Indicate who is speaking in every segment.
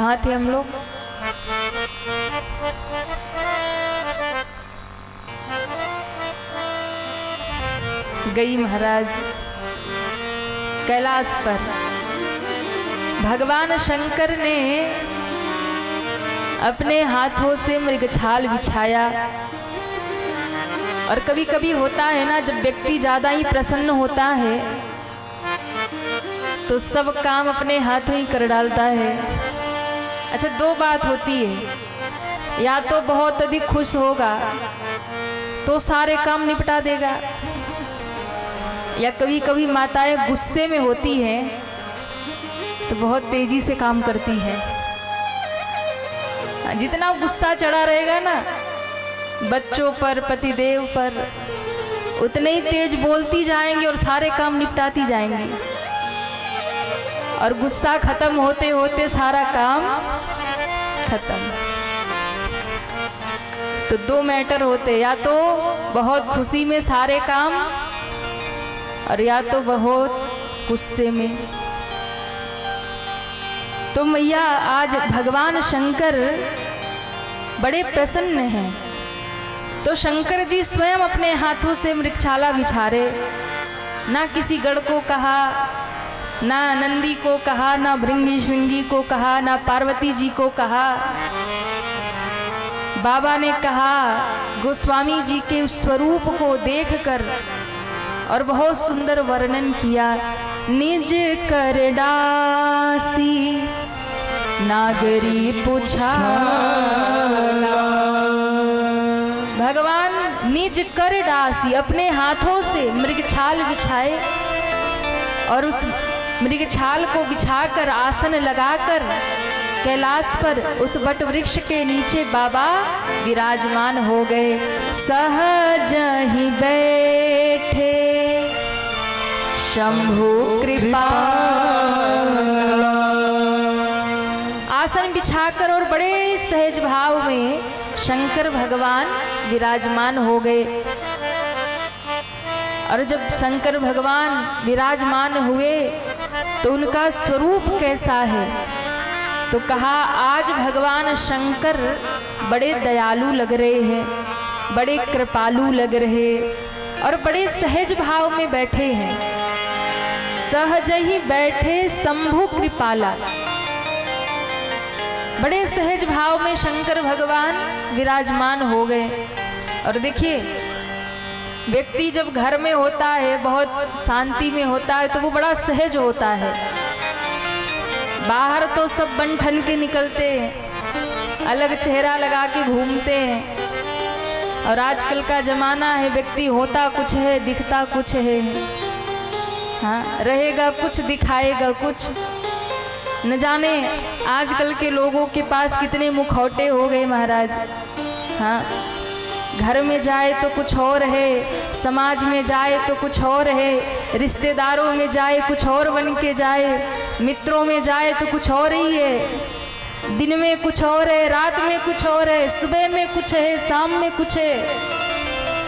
Speaker 1: कहाँ थे हम लोग? गई महाराज कैलाश पर। भगवान शंकर ने अपने हाथों से मृगछाल बिछाया। और कभी कभी होता है ना, जब व्यक्ति ज्यादा ही प्रसन्न होता है तो सब काम अपने हाथों ही कर डालता है। अच्छा, दो बात होती है, या तो बहुत अधिक खुश होगा तो सारे काम निपटा देगा, या कभी कभी माताएं गुस्से में होती हैं तो बहुत तेजी से काम करती हैं। जितना गुस्सा चढ़ा रहेगा ना बच्चों पर, पतिदेव पर, उतने ही तेज बोलती जाएंगी और सारे काम निपटाती जाएंगी। और गुस्सा खत्म होते होते सारा काम खत्म। तो दो मैटर होते, या तो बहुत खुशी में सारे काम, और या तो बहुत गुस्से में। तो मैया आज भगवान शंकर बड़े प्रसन्न हैं। तो शंकर जी स्वयं अपने हाथों से मृगछाला बिछारे। ना किसी गढ़ को कहा, ना नंदी को कहा, ना भृंगी श्रृंगी को कहा, ना पार्वती जी को कहा। बाबा ने कहा, गोस्वामी जी के उस स्वरूप को देखकर और बहुत सुंदर वर्णन किया। निज कर डासी नागरी पूछा। भगवान निज कर डासी, अपने हाथों से मृगछाल बिछाए और उस मृगछाल को बिछाकर आसन लगाकर कैलाश पर उस वट वृक्ष के नीचे बाबा विराजमान हो गए। सहज ही बैठे शंभु कृपा। आसन बिछाकर और बड़े सहज भाव में शंकर भगवान विराजमान हो गए। और जब शंकर भगवान विराजमान हुए तो उनका स्वरूप कैसा है? तो कहा, आज भगवान शंकर बड़े दयालु लग रहे हैं, बड़े कृपालु लग रहे और बड़े सहज भाव में बैठे हैं। सहज ही बैठे शंभु कृपाला। बड़े सहज भाव में शंकर भगवान विराजमान हो गए। और देखिए, व्यक्ति जब घर में होता है, बहुत शांति में होता है, तो वो बड़ा सहज होता है। बाहर तो सब बन ठन के निकलते हैं, अलग चेहरा लगा के घूमते हैं। और आजकल का जमाना है, व्यक्ति होता कुछ है, दिखता कुछ है। हाँ, रहेगा कुछ, दिखाएगा कुछ। न जाने आजकल के लोगों के पास कितने मुखौटे हो गए महाराज। हाँ, घर में जाए तो कुछ और है, समाज में जाए तो कुछ और है, रिश्तेदारों में जाए कुछ और बन के जाए, मित्रों में जाए तो कुछ और ही है। दिन में कुछ और है, रात में कुछ और है, सुबह में कुछ है, शाम में कुछ है,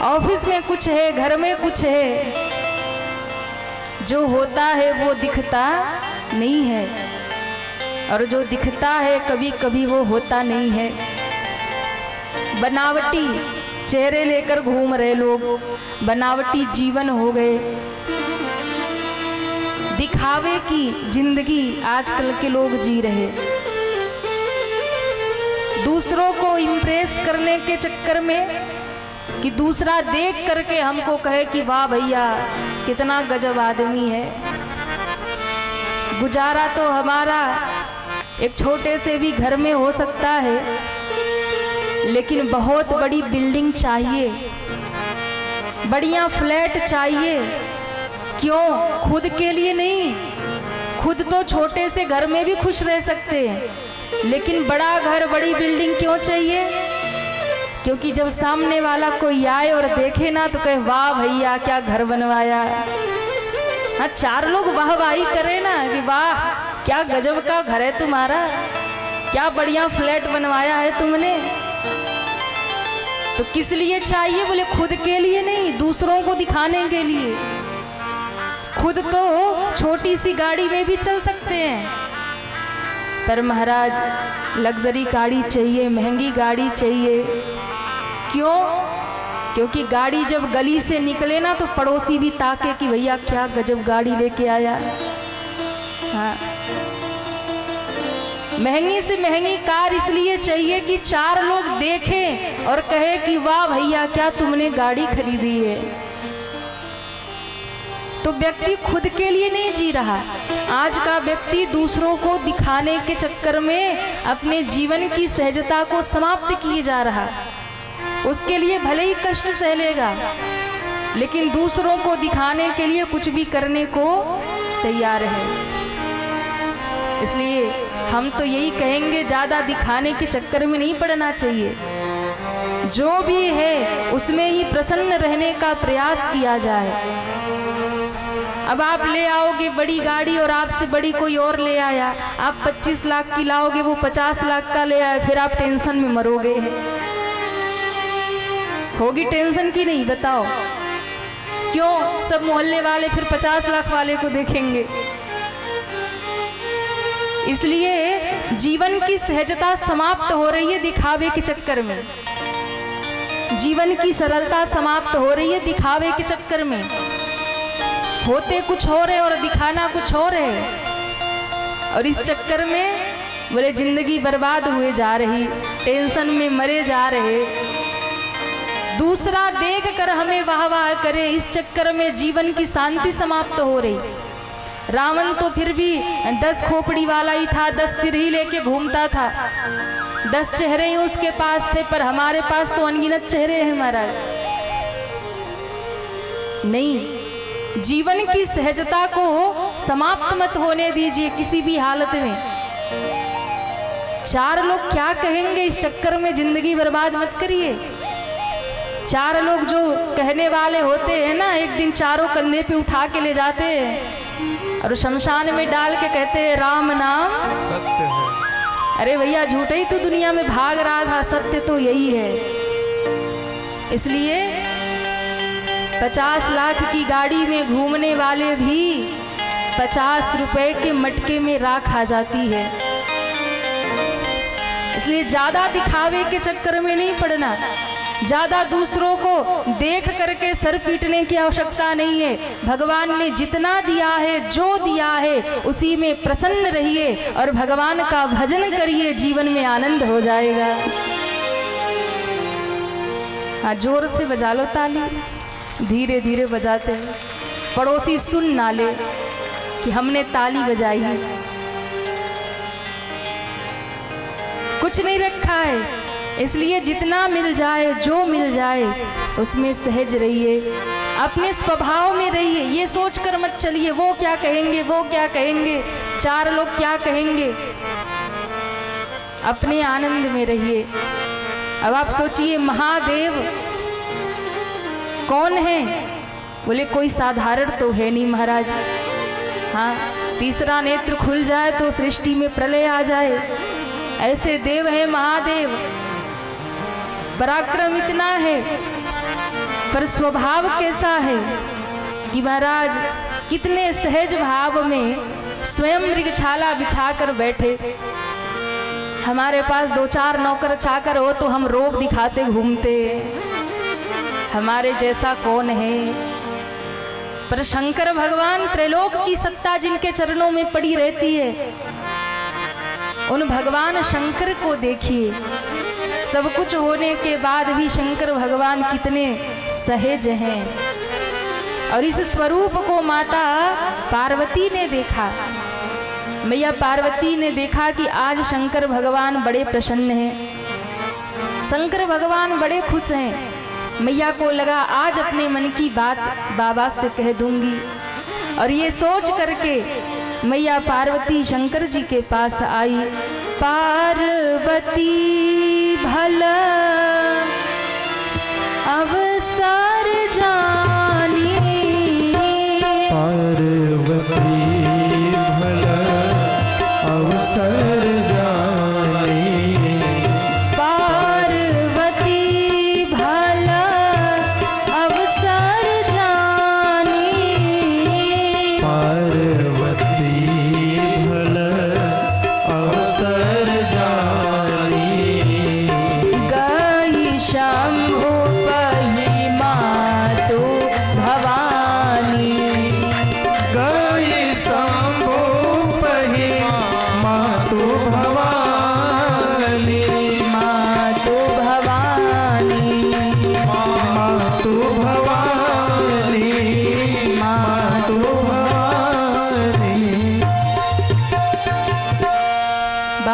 Speaker 1: ऑफिस में कुछ है, घर में कुछ है। जो होता है वो दिखता नहीं है, और जो दिखता है कभी कभी वो होता नहीं है। बनावटी चेहरे लेकर घूम रहे लोग, बनावटी जीवन हो गए। दिखावे की जिंदगी आजकल के लोग जी रहे। दूसरों को इम्प्रेस करने के चक्कर में कि दूसरा देख करके हमको कहे कि वाह भैया कितना गजब आदमी है। गुजारा तो हमारा एक छोटे से भी घर में हो सकता है, लेकिन बहुत बड़ी बिल्डिंग चाहिए, बढ़िया फ्लैट चाहिए। क्यों? खुद के लिए नहीं। खुद तो छोटे से घर में भी खुश रह सकते हैं, लेकिन बड़ा घर, बड़ी बिल्डिंग क्यों चाहिए? क्योंकि जब सामने वाला कोई आए और देखे ना तो कहे वाह भैया क्या घर बनवाया। हाँ, चार लोग वाहवाही करे ना कि वाह क्या गजब का घर है तुम्हारा, क्या बढ़िया फ्लैट बनवाया है तुमने। तो किस लिए चाहिए? बोले खुद के लिए नहीं, दूसरों को दिखाने के लिए। खुद तो छोटी सी गाड़ी में भी चल सकते हैं, पर महाराज लग्जरी गाड़ी चाहिए, महंगी गाड़ी चाहिए। क्यों? क्योंकि गाड़ी जब गली से निकले ना तो पड़ोसी भी ताके कि भैया क्या गजब गाड़ी लेके आया। हाँ, महंगी से महंगी कार इसलिए चाहिए कि 4 लोग देखें और कहे कि वाह भैया क्या तुमने गाड़ी खरीदी है। तो व्यक्ति खुद के लिए नहीं जी रहा। आज का व्यक्ति दूसरों को दिखाने के चक्कर में अपने जीवन की सहजता को समाप्त किए जा रहा। उसके लिए भले ही कष्ट सह लेगा, लेकिन दूसरों को दिखाने के लिए कुछ भी करने को तैयार है। इसलिए हम तो यही कहेंगे, ज़्यादा दिखाने के चक्कर में नहीं पड़ना चाहिए। जो भी है उसमें ही प्रसन्न रहने का प्रयास किया जाए। अब आप ले आओगे बड़ी गाड़ी और आपसे बड़ी कोई और ले आया, आप 25 लाख की लाओगे, वो 50 लाख का ले आया, फिर आप टेंशन में मरोगे। होगी टेंशन की नहीं? बताओ क्यों? सब मोहल्ले वाले फिर 50 लाख वाले को देखेंगे। इसलिए जीवन की सहजता समाप्त हो रही है दिखावे के चक्कर में। जीवन की सरलता समाप्त हो रही है दिखावे के चक्कर में। होते कुछ हो रहे और दिखाना कुछ हो रहे, और इस चक्कर में बोले जिंदगी बर्बाद हुए जा रही, टेंशन में मरे जा रहे। दूसरा देख कर हमें वाह वाह करे, इस चक्कर में जीवन की शांति समाप्त हो रही। रावण तो फिर भी 10 खोपड़ी वाला ही था, 10 सिर ही लेके घूमता था, 10 चेहरे ही उसके पास थे, पर हमारे पास तो अनगिनत चेहरे हैं महाराज। नहीं, जीवन की सहजता को समाप्त मत होने दीजिए किसी भी हालत में। 4 लोग क्या कहेंगे इस चक्कर में जिंदगी बर्बाद मत करिए। 4 लोग जो कहने वाले होते हैं ना, एक दिन चारों कंधे पे उठा के ले जाते हैं और शमशान में डाल के कहते हैं राम नाम सत्य है। अरे भैया झूठे ही तो दुनिया में भाग रहा था, सत्य तो यही है। इसलिए 50 लाख की गाड़ी में घूमने वाले भी 50 रुपए के मटके में राख आ जाती है। इसलिए ज्यादा दिखावे के चक्कर में नहीं पड़ना, ज्यादा दूसरों को देख करके सर पीटने की आवश्यकता नहीं है। भगवान ने जितना दिया है, जो दिया है, उसी में प्रसन्न रहिए और भगवान का भजन करिए, जीवन में आनंद हो जाएगा। हाँ, जोर से बजा लो ताली, धीरे धीरे बजाते हैं, पड़ोसी सुन ना ले कि हमने ताली बजाई है। कुछ नहीं रखा है, इसलिए जितना मिल जाए, जो मिल जाए, उसमें सहज रहिए, अपने स्वभाव में रहिए। ये सोचकर मत चलिए वो क्या कहेंगे, वो क्या कहेंगे, 4 लोग क्या कहेंगे। अपने आनंद में रहिए। अब आप सोचिए महादेव कौन है? बोले कोई साधारण तो है नहीं महाराज। हाँ, तीसरा नेत्र खुल जाए तो सृष्टि में प्रलय आ जाए, ऐसे देव है महादेव। पराक्रम इतना है, पर स्वभाव कैसा है कि महाराज कितने सहज भाव में स्वयं मृगछाला बिछाकर बैठे। हमारे पास 2-4 नौकर चाकर हो तो हम रोब दिखाते घूमते, हमारे जैसा कौन है। पर शंकर भगवान, त्रैलोक की सत्ता जिनके चरणों में पड़ी रहती है, उन भगवान शंकर को देखिए। सब कुछ होने के बाद भी शंकर भगवान कितने सहज हैं। और इस स्वरूप को माता पार्वती ने देखा। मैया पार्वती ने देखा कि आज शंकर भगवान बड़े प्रसन्न हैं, शंकर भगवान बड़े खुश हैं। मैया को लगा आज अपने मन की बात बाबा से कह दूंगी, और ये सोच करके मैया पार्वती शंकर जी के पास आई। पार्वती भला अवसर जानी,
Speaker 2: पार्वती भला अवसर जानी,
Speaker 1: पार्वती भला अवसर जानी,
Speaker 2: पार्वती भला अवसर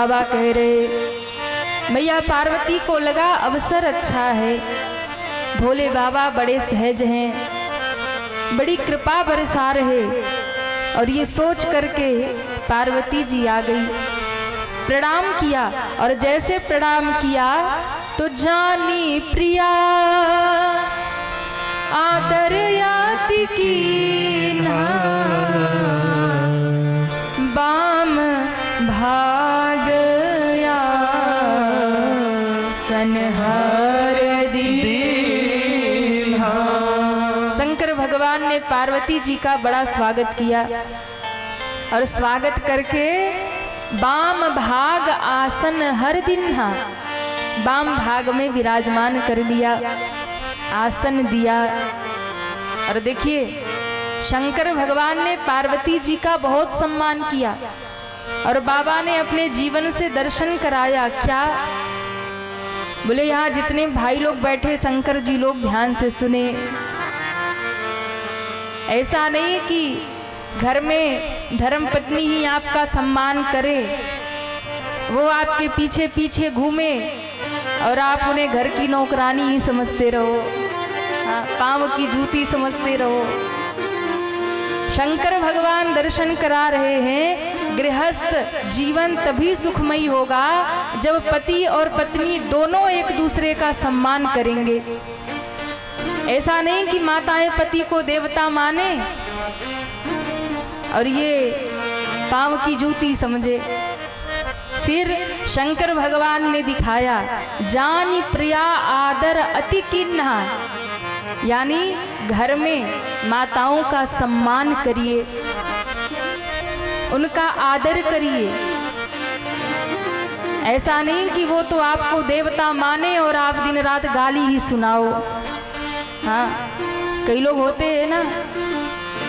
Speaker 1: बाबा कह रहे, मैया पार्वती को लगा अवसर अच्छा है, भोले बाबा बड़े सहज हैं, बड़ी कृपा बरसा रहे। और ये सोच करके पार्वती जी आ गई, प्रणाम किया। और जैसे प्रणाम किया तो जानी प्रिया आदर याति कीन्हा, बाम भागया सनहर दीन्हा। शंकर भगवान ने पार्वती जी का बड़ा स्वागत किया और स्वागत करके बाम भाग आसन हर दिन्हा, बाम भाग में विराजमान कर लिया, आसन दिया। और देखिए शंकर भगवान ने पार्वती जी का बहुत सम्मान किया और बाबा ने अपने जीवन से दर्शन कराया। क्या बोले, यहाँ जितने भाई लोग बैठे शंकर जी लोग ध्यान से सुने। ऐसा नहीं कि घर में धर्म पत्नी ही आपका सम्मान करे, वो आपके पीछे पीछे घूमे और आप उन्हें घर की नौकरानी ही समझते रहो, पांव की जूती समझते रहो। शंकर भगवान दर्शन करा रहे हैं, गृहस्थ जीवन तभी सुखमयी होगा जब पति और पत्नी दोनों एक दूसरे का सम्मान करेंगे। ऐसा नहीं कि माताएं पति को देवता माने और ये पांव की जूती समझे। फिर शंकर भगवान ने दिखाया, जानी प्रिया आदर अति किन्हा, यानी घर में माताओं का सम्मान करिए, उनका आदर करिए। ऐसा नहीं कि वो तो आपको देवता माने और आप दिन रात गाली ही सुनाओ। हाँ, कई लोग होते हैं ना,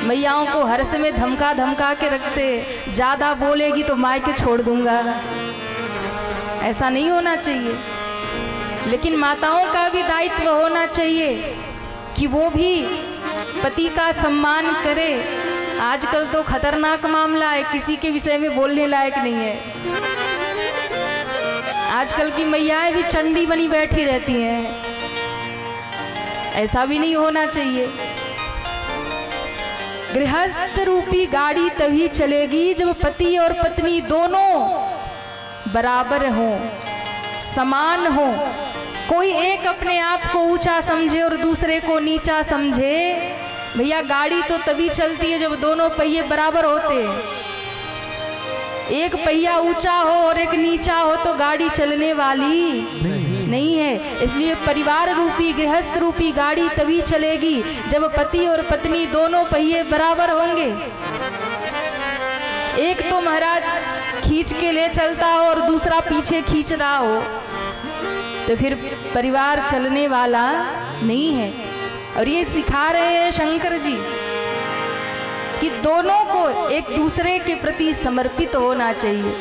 Speaker 1: मैयाओं को हर समय धमका धमका के रखते, ज्यादा बोलेगी तो मायके छोड़ दूंगा। ऐसा नहीं होना चाहिए। लेकिन माताओं का भी दायित्व होना चाहिए कि वो भी पति का सम्मान करे। आजकल तो खतरनाक मामला है, किसी के विषय में बोलने लायक नहीं है। आजकल की मैयाएं भी चंडी बनी बैठी रहती हैं। ऐसा भी नहीं होना चाहिए। गृहस्थ रूपी गाड़ी तभी चलेगी जब पति और पत्नी दोनों बराबर हो, समान हो। कोई एक अपने आप को ऊंचा समझे और दूसरे को नीचा समझे। भैया गाड़ी तो तभी चलती है जब दोनों पहिए बराबर होते हैं। एक पहिया ऊंचा हो और एक नीचा हो तो गाड़ी चलने वाली नहीं है। इसलिए परिवार रूपी गृहस्थ रूपी गाड़ी तभी चलेगी जब पति और पत्नी दोनों पहिए बराबर होंगे। एक तो महाराज खींच के ले चलता हो और दूसरा पीछे खींच रहा हो तो फिर परिवार चलने वाला नहीं है। और ये सिखा रहे हैं शंकर जी कि दोनों को एक दूसरे के प्रति समर्पित होना चाहिए।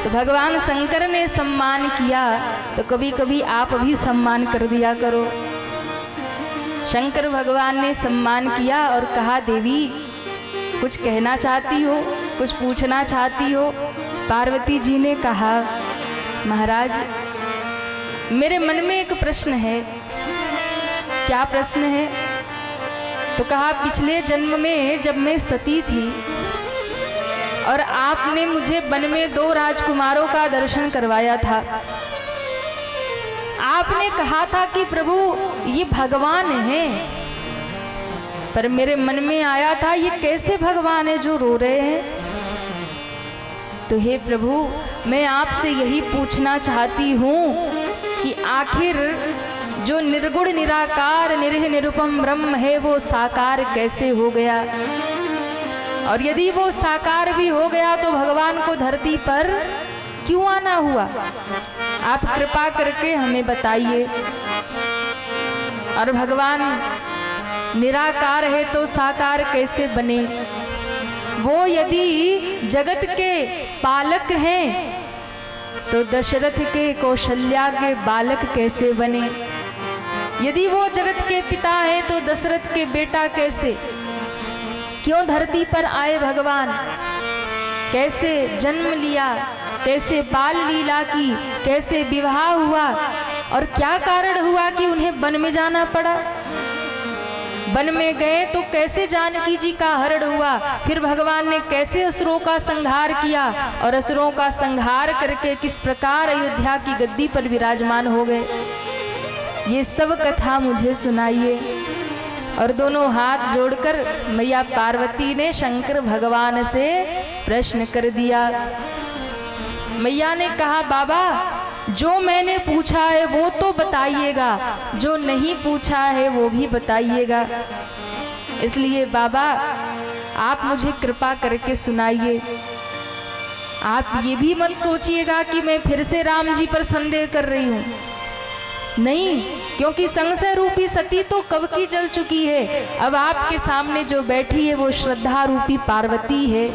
Speaker 1: तो भगवान शंकर ने सम्मान किया तो कभी कभी आप भी सम्मान कर दिया करो। शंकर भगवान ने सम्मान किया और कहा, देवी कुछ कहना चाहती हो, कुछ पूछना चाहती हो? पार्वती जी ने कहा, महाराज मेरे मन में एक प्रश्न है। क्या प्रश्न है? तो कहा, पिछले जन्म में जब मैं सती थी और आपने मुझे वन में 2 राजकुमारों का दर्शन करवाया था। आपने कहा था कि प्रभु ये भगवान हैं, पर मेरे मन में आया था ये कैसे भगवान है जो रो रहे हैं। तो हे प्रभु मैं आपसे यही पूछना चाहती हूँ कि आखिर जो निर्गुण निराकार निरीह निरुपम ब्रह्म है वो साकार कैसे हो गया? और यदि वो साकार भी हो गया तो भगवान को धरती पर क्यों आना हुआ? आप कृपा करके हमें बताइए। और भगवान निराकार है तो साकार कैसे बने? वो यदि जगत के पालक हैं तो दशरथ के कौशल्या के बालक कैसे बने? यदि वो जगत के पिता है तो दशरथ के बेटा कैसे? क्यों धरती पर आए भगवान? कैसे जन्म लिया? कैसे बाल लीला की, कैसे विवाह हुआ और क्या कारण हुआ कि उन्हें वन में जाना पड़ा। वन में गए तो कैसे जानकी जी का हरण हुआ, फिर भगवान ने कैसे असुरों का संहार किया और असुरों का संहार करके किस प्रकार अयोध्या की गद्दी पर विराजमान हो गए, ये सब कथा मुझे सुनाइए। और दोनों हाथ जोड़कर मैया पार्वती ने शंकर भगवान से प्रश्न कर दिया। मैया ने कहा, बाबा जो मैंने पूछा है वो तो बताइएगा, जो नहीं पूछा है वो भी बताइएगा। इसलिए बाबा आप मुझे कृपा करके सुनाइए। आप ये भी मत सोचिएगा कि मैं फिर से राम जी पर संदेह कर रही हूँ, नहीं, क्योंकि संशय रूपी सती तो कब की जल चुकी है। अब आपके सामने जो बैठी है वो श्रद्धा रूपी पार्वती है।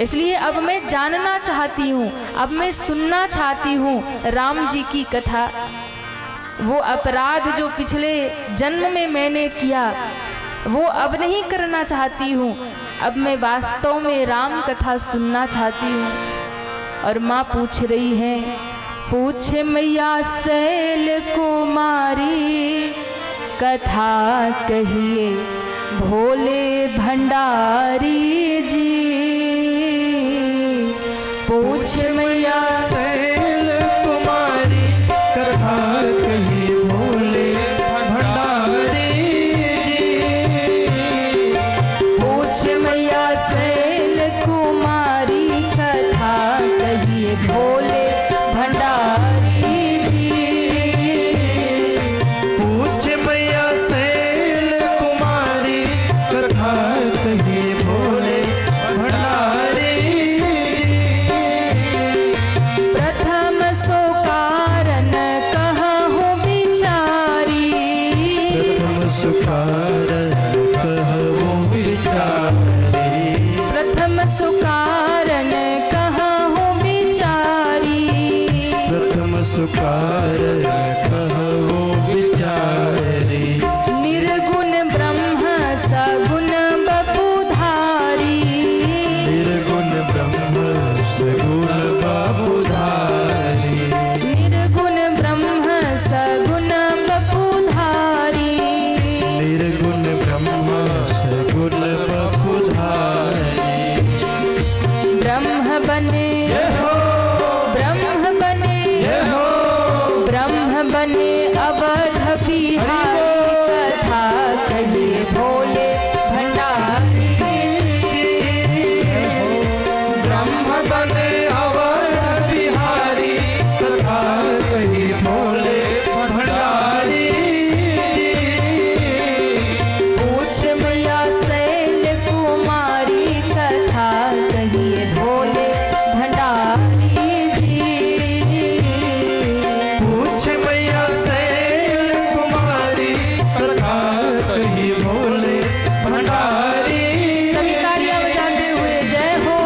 Speaker 1: इसलिए अब मैं जानना चाहती हूँ, अब मैं सुनना चाहती हूँ राम जी की कथा। वो अपराध जो पिछले जन्म में मैंने किया वो अब नहीं करना चाहती हूँ, अब मैं वास्तव में राम कथा सुनना चाहती हूँ। और माँ पूछ रही है, पूछे मैया शैल कुमारी कथा कहिए भोले भंडारी जी। पूछ मैया
Speaker 2: शैल कुमारी कथा कहिए भोले भंडारी जी।
Speaker 1: पूछ मैया शैल कुमारी कथा कहिए भोले भंडारी जी।
Speaker 2: पूछ मैया शैल कुमारी कथा कहिए भोले भंडारी।
Speaker 1: प्रथम सो कारण कहूँ बिचारी।
Speaker 2: प्रथम सुकार कहूँ विचारी।
Speaker 1: प्रथम सो कारण कहूँ बिचारी।
Speaker 2: प्रथम सुकार कहूँ विचारी।
Speaker 1: निर्गुण ब्रह्म सगुण बपुधारी।
Speaker 2: निर्गुण ब्रह्म सगुण बाबुधारी।
Speaker 1: निर्गुण ब्रह्म सगुण बपुधारी।
Speaker 2: निर्गुण ब्रह्म सगुण बाबुधारी।
Speaker 1: ब्रह्म बने ब्रह्म बने ब्रह्म बने अवध बिहारी कथा कहिए भोले भंडारी जी।
Speaker 2: ब्रह्म बने अवध बिहारी कथा कहिए भोले भंडारी।
Speaker 1: पूछ मैया शैल कुमारी कथा कहिए भोले भंडारी जी।
Speaker 2: पूछ मैया शैल कुमारी कथा कहिए भोले भंडारी।
Speaker 1: सभी तालियां बजाते हुए जय हो।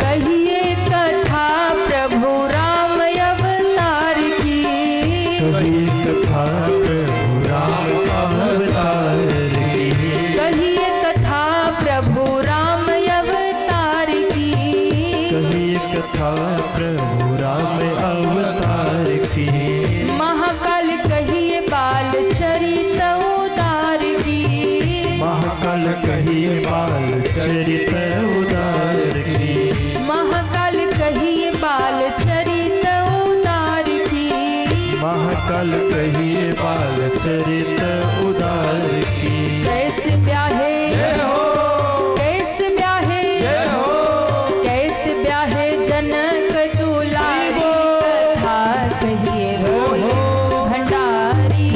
Speaker 1: कहिए कथा प्रभु राम अवतार की।
Speaker 2: कहिए कथा प्रभु राम अवतार की।
Speaker 1: कहिए कथा प्रभु राम अवतार की।
Speaker 2: कहिए कथा प्रभु राम अवतार की।
Speaker 1: महाकाल कहिए बाल चरित उदार की।
Speaker 2: महाकाल कहिए बाल चरित उदार की।
Speaker 1: महाकाल कहिए बाल चरित उदार की।
Speaker 2: महाकाल कहिए बाल चरित उदार की।
Speaker 1: कैसे ब्याहे कैसे ब्याहे कैसे ब्याहे जनक दुलारी कथा कहिए भोले भंडारी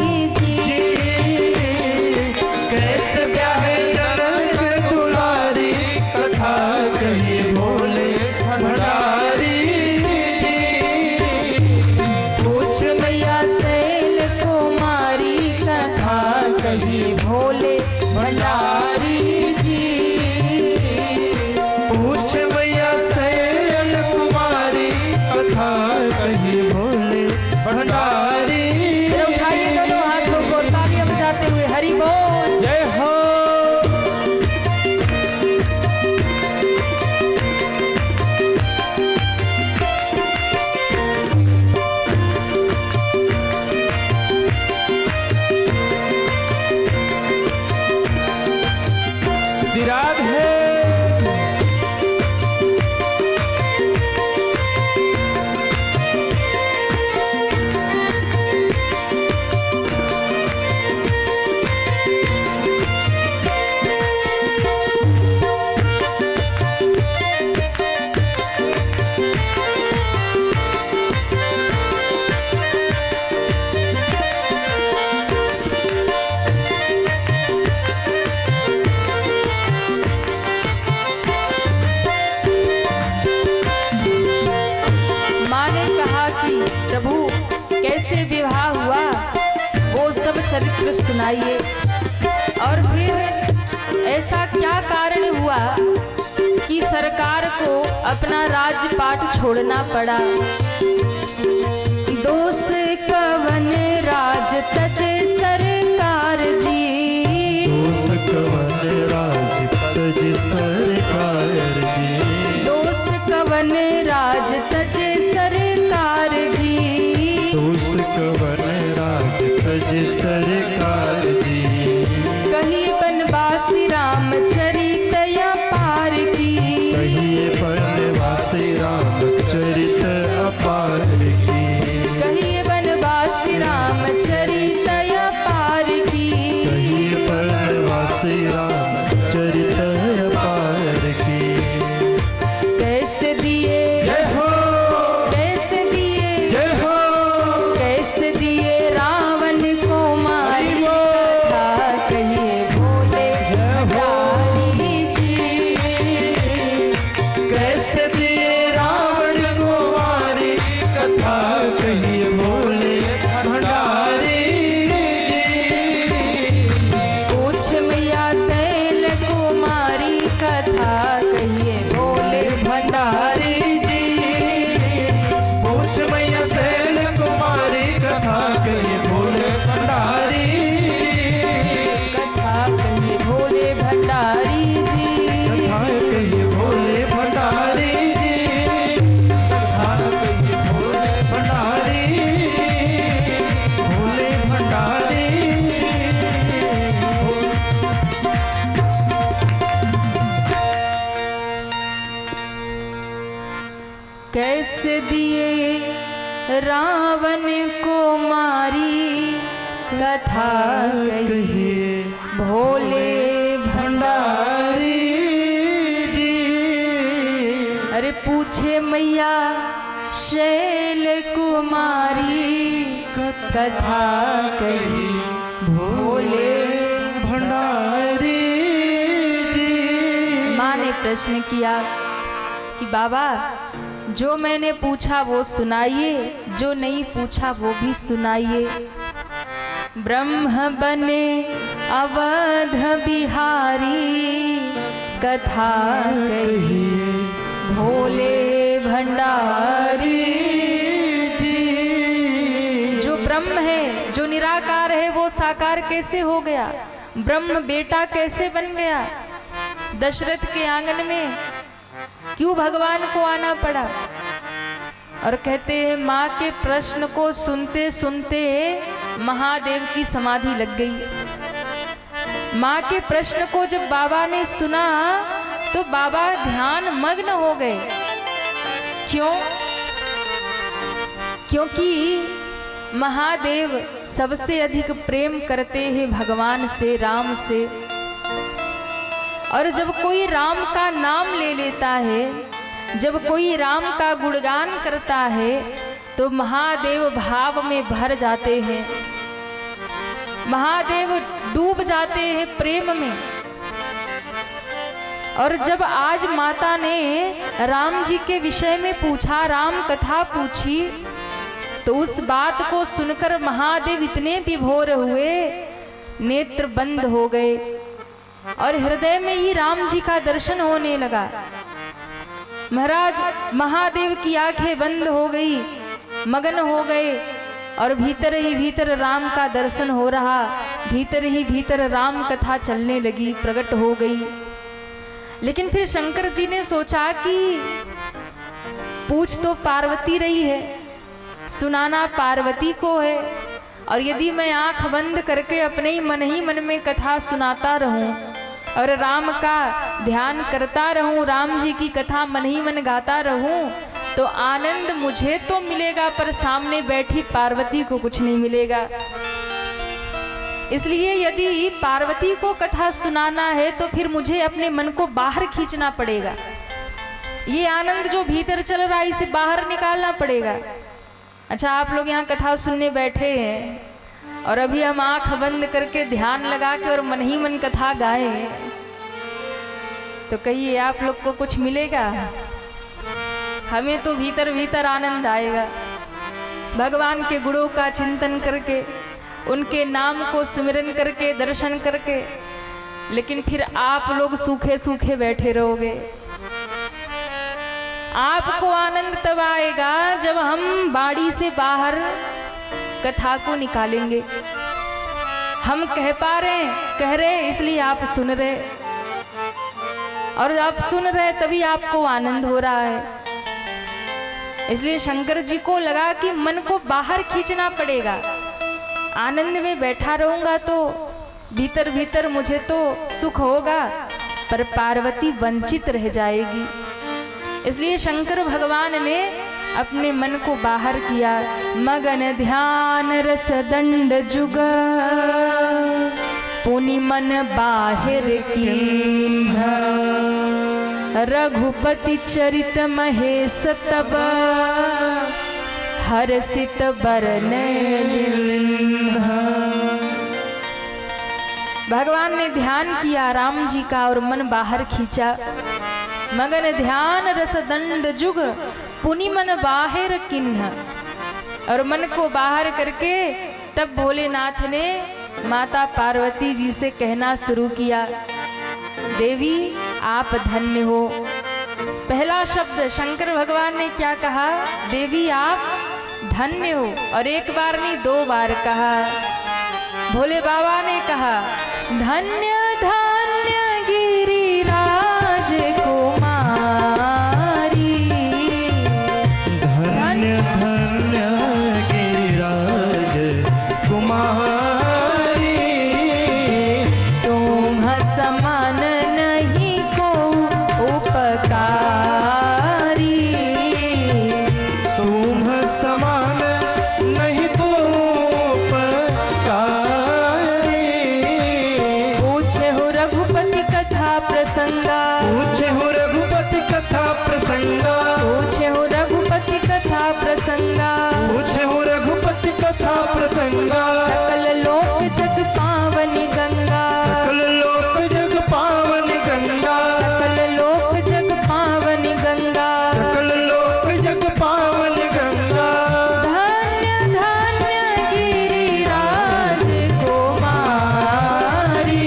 Speaker 2: राधे राधे।
Speaker 1: चरित्र सुनाइए। और फिर ऐसा क्या कारण हुआ कि सरकार को अपना राजपाट छोड़ना पड़ा। दोष कवन राज तजे सरकार जी,
Speaker 2: दोष कवन राज तजे सरकार जी,
Speaker 1: दोष कवन राज तजे सरकार जी,
Speaker 2: दोष कवन राज तजे सरकार जी।
Speaker 1: कहिए बनवासी रामचरित अपार की,
Speaker 2: कहिए बनवासी रामचरित अपार की,
Speaker 1: कहिए बनवासी रामचरित अपार की,
Speaker 2: कहिए बनवासी रामचरित अपार की।
Speaker 1: कैसे दिए
Speaker 2: जय हो,
Speaker 1: कैसे दिए
Speaker 2: जय हो,
Speaker 1: कैसे दिए रावण को मारी कथा, कहिए बोले भंडारी जी।
Speaker 2: कैसे दिए रावण को मारी कथा, कहिए बोले भंडारी जी।
Speaker 1: पूछ मैया शैल कुमारी कथा, कहिए बोले भंडारी जी।
Speaker 2: पूछ मैया शैल कुमारी कथा, कहिए बोले भंडारी,
Speaker 1: कथा कहिए भोले भंडारी जी।
Speaker 2: कथा कहिए बोले भंडारी जी, कथा कहिए बोले भंडारी, बोले भंडारी।
Speaker 1: कैसे दिए रावण को मारी कथा, कहिए भोले
Speaker 2: भंडारी जी।
Speaker 1: अरे पूछे मैया शैल कुमारी कथा, कही भोले
Speaker 2: भंडारी जी।
Speaker 1: माँ ने प्रश्न किया कि बाबा जो मैंने पूछा वो सुनाइए, जो नहीं पूछा वो भी सुनाइए। ब्रह्म बने अवध बिहारी कथा, कही भोले भंडारी
Speaker 2: जी।
Speaker 1: जो ब्रह्म है, जो निराकार है, वो साकार कैसे हो गया? ब्रह्म बेटा कैसे बन गया? दशरथ के आंगन में क्यों भगवान को आना पड़ा? और कहते हैं माँ के प्रश्न को सुनते सुनते महादेव की समाधि लग गई। माँ के प्रश्न को जब बाबा ने सुना तो बाबा ध्यान मग्न हो गए। क्यों? क्योंकि महादेव सबसे अधिक प्रेम करते हैं भगवान से, राम से। और जब कोई राम का नाम ले लेता है, जब कोई राम का गुणगान करता है, तो महादेव भाव में भर जाते हैं, महादेव डूब जाते हैं प्रेम में। और जब आज माता ने राम जी के विषय में पूछा, राम कथा पूछी, तो उस बात को सुनकर महादेव इतने विभोर हुए, नेत्र बंद हो गए और हृदय में ही राम जी का दर्शन होने लगा। महाराज महादेव की आंखें बंद हो गई, मगन हो गए और भीतर ही भीतर राम का दर्शन हो रहा, भीतर ही भीतर राम कथा चलने लगी, प्रकट हो गई। लेकिन फिर शंकर जी ने सोचा कि पूछ तो पार्वती रही है, सुनाना पार्वती को है, और यदि मैं आंख बंद करके अपने ही मन में कथा सुनाता रहूं और राम का ध्यान करता रहूं, राम जी की कथा मन ही मन गाता रहूं, तो आनंद मुझे तो मिलेगा पर सामने बैठी पार्वती को कुछ नहीं मिलेगा। इसलिए यदि पार्वती को कथा सुनाना है तो फिर मुझे अपने मन को बाहर खींचना पड़ेगा। ये आनंद जो भीतर चल रहा है इसे बाहर निकालना पड़ेगा। अच्छा, आप लोग यहाँ कथा सुनने बैठे हैं और अभी हम आंख बंद करके ध्यान लगा के और मन ही मन कथा गाए, तो कहिए आप लोग को कुछ मिलेगा? हमें तो भीतर भीतर आनंद आएगा भगवान के गुणों का चिंतन करके, उनके नाम को स्मरण करके, दर्शन करके। लेकिन फिर आप लोग सूखे सूखे बैठे रहोगे। आपको आनंद तब आएगा जब हम बाड़ी से बाहर कथा को निकालेंगे। हम कह रहे इसलिए आप सुन रहे, और आप सुन रहे तभी आपको आनंद हो रहा है। इसलिए शंकर जी को लगा कि मन को बाहर खींचना पड़ेगा। आनंद में बैठा रहूंगा तो भीतर भीतर मुझे तो सुख होगा, पर पार्वती वंचित रह जाएगी। इसलिए शंकर भगवान ने अपने मन को बाहर किया। मगन ध्यान रस दंड जुग पुनि मन बाहिर कीन्ह, रघुपति चरित महेश तब हर्षित बरने। भगवान ने ध्यान किया राम जी का और मन बाहर खींचा। मगन ध्यान रस दंड जुग पुनि मन बाहिर किन्ह, और मन को बाहर करके तब भोलेनाथ ने माता पार्वती जी से कहना शुरू किया, देवी आप धन्य हो। पहला शब्द शंकर भगवान ने क्या कहा? देवी आप धन्य हो। और एक बार नहीं 2 बार कहा। भोले बाबा ने कहा, धन्य धन्य गिरिराज कुमारी,
Speaker 2: धन्य धन्य गिरिराज कुमारी,
Speaker 1: तुम समान नहीं को उपकारी,
Speaker 2: तुम समान नहीं को उपकारी।
Speaker 1: पूछे हो रघुपति कथा प्रसंगा,
Speaker 2: पूछे हो रघुपति कथा प्रसंगा,
Speaker 1: पूछे हो रघुपति कथा प्रसंगा,
Speaker 2: पूछे हो रघुपति कथा प्रसंगा।
Speaker 1: सकल लोक जग पावनी गंगा,
Speaker 2: सकल लोक जग पावनी गंगा,
Speaker 1: सकल लोक जग पावनी गंगा,
Speaker 2: सकल लोक जग पावनी गंगा।
Speaker 1: धन्य धन्य गिरिराज कुमारी,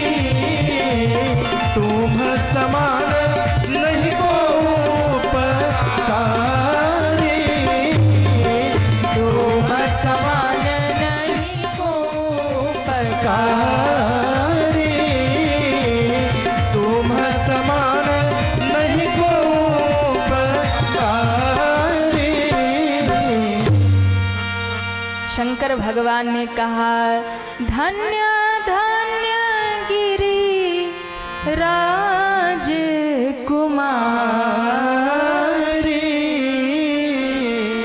Speaker 2: तुम समान नहीं को उपकारी,
Speaker 1: तुम समान नहीं को
Speaker 2: उपकारी, तुम समान नहीं को उपकारी।
Speaker 1: शंकर भगवान ने कहा, धन्य धन्य गिरि राज कुमारी,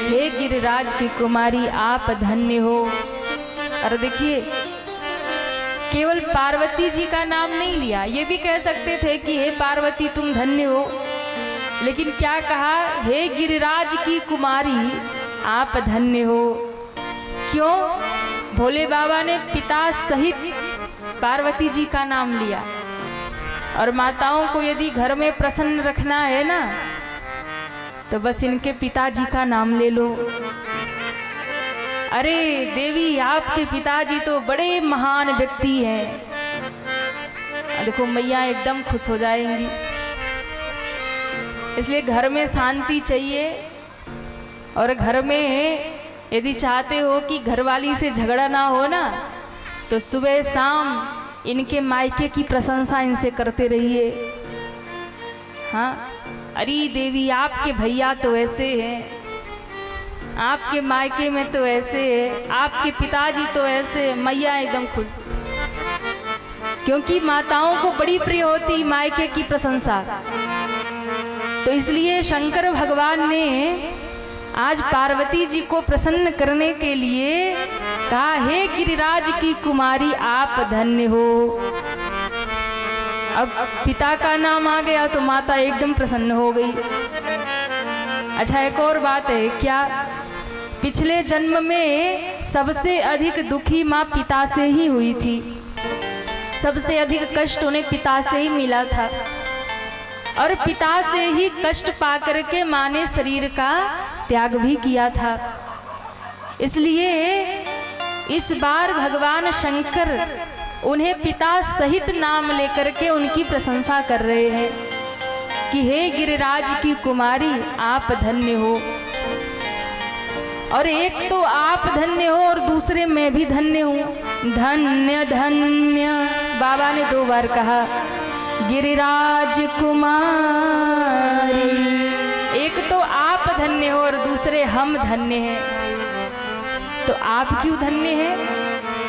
Speaker 1: हे गिरिराज की कुमारी आप धन्य हो। और देखिए, केवल पार्वती जी का नाम नहीं लिया, ये भी कह सकते थे कि हे पार्वती तुम धन्य हो, लेकिन क्या कहा? हे गिरिराज की कुमारी आप धन्य हो। क्यों? भोले बाबा ने पिता सहित पार्वती जी का नाम लिया। और माताओं को यदि घर में प्रसन्न रखना है ना, तो बस इनके पिताजी का नाम ले लो। अरे देवी, आपके पिताजी तो बड़े महान व्यक्ति हैं। देखो मैया एकदम खुश हो जाएंगी। इसलिए घर में शांति चाहिए, और घर में यदि चाहते हो कि घरवाली से झगड़ा ना हो ना, तो सुबह शाम इनके मायके की प्रशंसा इनसे करते रहिए। हाँ, अरे देवी आपके भैया तो ऐसे हैं, आपके मायके में तो ऐसे है, आपके पिताजी तो ऐसे। मैया एकदम खुश, क्योंकि माताओं को बड़ी प्रिय होती मायके की प्रशंसा। तो इसलिए शंकर भगवान ने आज पार्वती जी को प्रसन्न करने के लिए कहा, हे गिरिराज की कुमारी आप धन्य हो। अब पिता का नाम आ गया तो माता एकदम प्रसन्न हो गई। अच्छा, एक और बात है क्या, पिछले जन्म में सबसे अधिक दुखी माँ पिता से ही हुई थी। सबसे अधिक कष्ट उन्हें पिता से ही मिला था और पिता से ही कष्ट पाकर के माँ ने शरीर का त्याग भी किया था। इसलिए इस बार भगवान शंकर उन्हें पिता सहित नाम लेकर के उनकी प्रशंसा कर रहे हैं कि हे गिरिराज की कुमारी आप धन्य हो। और एक तो आप धन्य हो और दूसरे मैं भी धन्य हूँ। धन्य धन्य बाबा ने 2 बार कहा, गिरिराज कुमारी। एक तो आप धन्य हो और दूसरे हम धन्य हैं। तो आप क्यों धन्य हैं?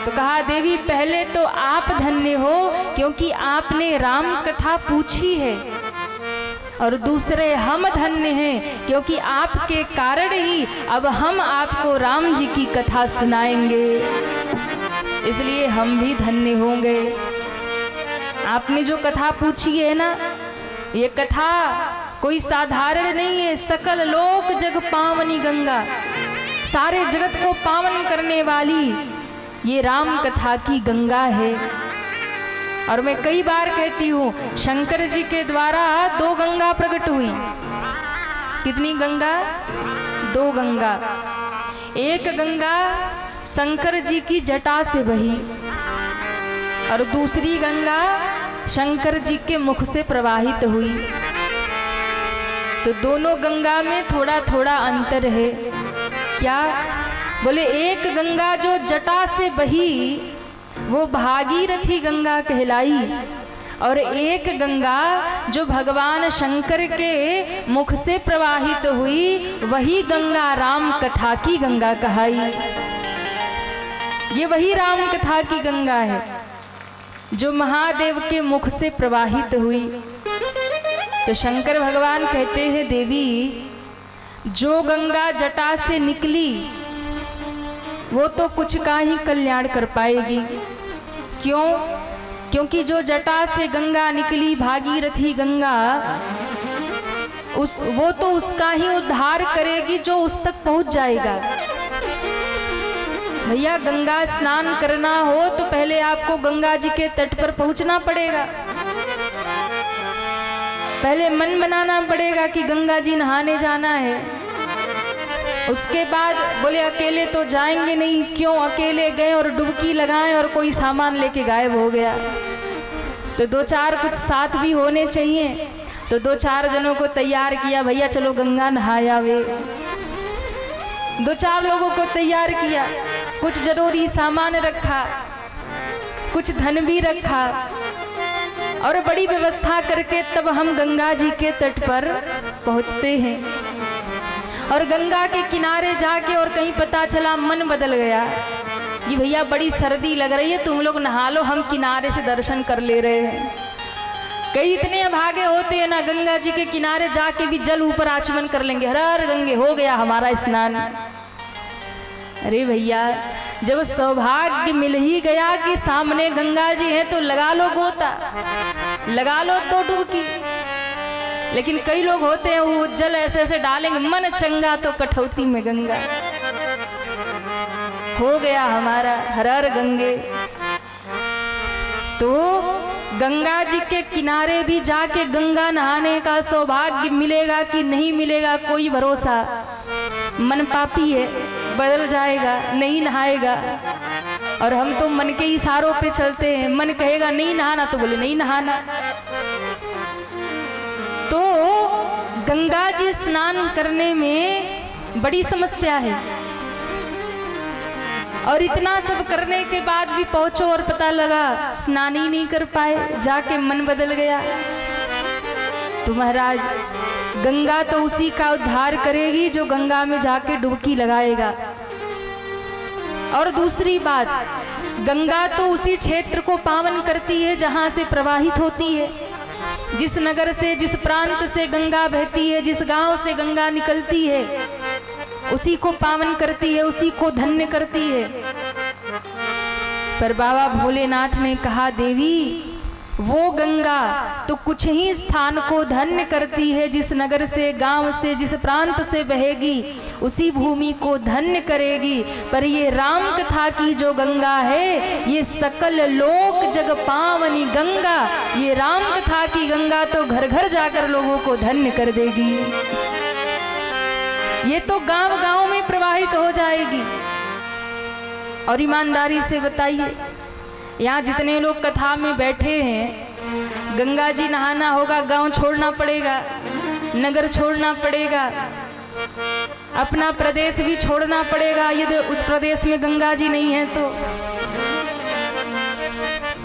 Speaker 1: तो कहा, देवी पहले तो आप धन्य हो क्योंकि आपने राम कथा पूछी है, और दूसरे हम धन्य हैं क्योंकि आपके कारण ही अब हम आपको राम जी की कथा सुनाएंगे, इसलिए हम भी धन्य होंगे। आपने जो कथा पूछी है ना, ये कथा कोई साधारण नहीं है। सकल लोक जग पावनी गंगा, सारे जगत को पावन करने वाली ये राम कथा की गंगा है। और मैं कई बार कहती हूँ, शंकर जी के द्वारा 2 गंगा प्रकट हुई। कितनी गंगा? 2 गंगा। एक गंगा शंकर जी की जटा से बही और दूसरी गंगा शंकर जी के मुख से प्रवाहित हुई। तो दोनों गंगा में थोड़ा थोड़ा अंतर है। क्या? बोले एक गंगा जो जटा से बही वो भागीरथी गंगा कहलाई, और एक गंगा जो भगवान शंकर के मुख से प्रवाहित हुई वही गंगा राम कथा की गंगा कहाई। ये वही राम कथा की गंगा है जो महादेव के मुख से प्रवाहित हुई। तो शंकर भगवान कहते हैं, देवी जो गंगा जटा से निकली वो तो कुछ का ही कल्याण कर पाएगी। क्यों? क्योंकि जो जटा से गंगा निकली भागीरथी गंगा, वो तो उसका ही उद्धार करेगी जो उस तक पहुंच जाएगा। भैया गंगा स्नान करना हो तो पहले आपको गंगा जी के तट पर पहुंचना पड़ेगा। पहले मन बनाना पड़ेगा कि गंगा जी नहाने जाना है। उसके बाद बोले अकेले तो जाएंगे नहीं। क्यों? अकेले गए और डुबकी लगाएं और कोई सामान लेके गायब हो गया, तो 2-4 कुछ साथ भी होने चाहिए। तो 2-4 जनों को तैयार किया, भैया चलो गंगा नहाया वे। 2-4 लोगों को तैयार किया, कुछ जरूरी सामान रखा, कुछ धन भी रखा और बड़ी व्यवस्था करके तब हम गंगा जी के तट पर पहुंचते हैं। और गंगा के किनारे जाके और कहीं पता चला मन बदल गया कि भैया बड़ी सर्दी लग रही है, तुम लोग नहा लो, हम किनारे से दर्शन कर ले रहे हैं। कई इतने अभागे होते हैं ना, गंगा जी के किनारे जाके भी जल ऊपर आचमन कर लेंगे, हर हर गंगे हो गया हमारा स्नान। अरे भैया जब सौभाग्य मिल ही गया कि सामने गंगा जी है तो लगा लो गोता, लगा लो 2 डुबकी। लेकिन कई लोग होते हैं वो जल ऐसे ऐसे डालेंगे, मन चंगा तो कठौती में गंगा। हो गया हमारा हर हर गंगे। तो गंगा जी के किनारे भी जाके गंगा नहाने का सौभाग्य मिलेगा कि नहीं मिलेगा कोई भरोसा। मन पापी है, बदल जाएगा, नहीं नहाएगा। और हम तो मन के इशारों पे चलते हैं, मन कहेगा नहीं नहाना तो बोले नहीं नहाना। तो गंगा जी स्नान करने में बड़ी समस्या है, और इतना सब करने के बाद भी पहुंचो और पता लगा स्नान ही नहीं कर पाए, जाके मन बदल गया। तो महाराज गंगा तो उसी का उद्धार करेगी जो गंगा में जाके डुबकी लगाएगा। और दूसरी बात, गंगा तो उसी क्षेत्र को पावन करती है जहाँ से प्रवाहित होती है। जिस नगर से, जिस प्रांत से गंगा बहती है, जिस गांव से गंगा निकलती है, उसी को पावन करती है, उसी को धन्य करती है। पर बाबा भोलेनाथ ने कहा, देवी वो गंगा तो कुछ ही स्थान को धन्य करती है, जिस नगर से, गांव से, जिस प्रांत से बहेगी उसी भूमि को धन्य करेगी। पर ये राम कथा की जो गंगा है, ये सकल लोक जग पावनी गंगा, ये राम कथा की गंगा तो घर घर जाकर लोगों को धन्य कर देगी। ये तो गांव गांव में प्रवाहित हो जाएगी। और ईमानदारी से बताइए, यहाँ जितने लोग कथा में बैठे हैं, गंगा जी नहाना होगा, गांव छोड़ना पड़ेगा, नगर छोड़ना पड़ेगा, अपना प्रदेश भी छोड़ना पड़ेगा यदि उस प्रदेश में गंगा जी नहीं है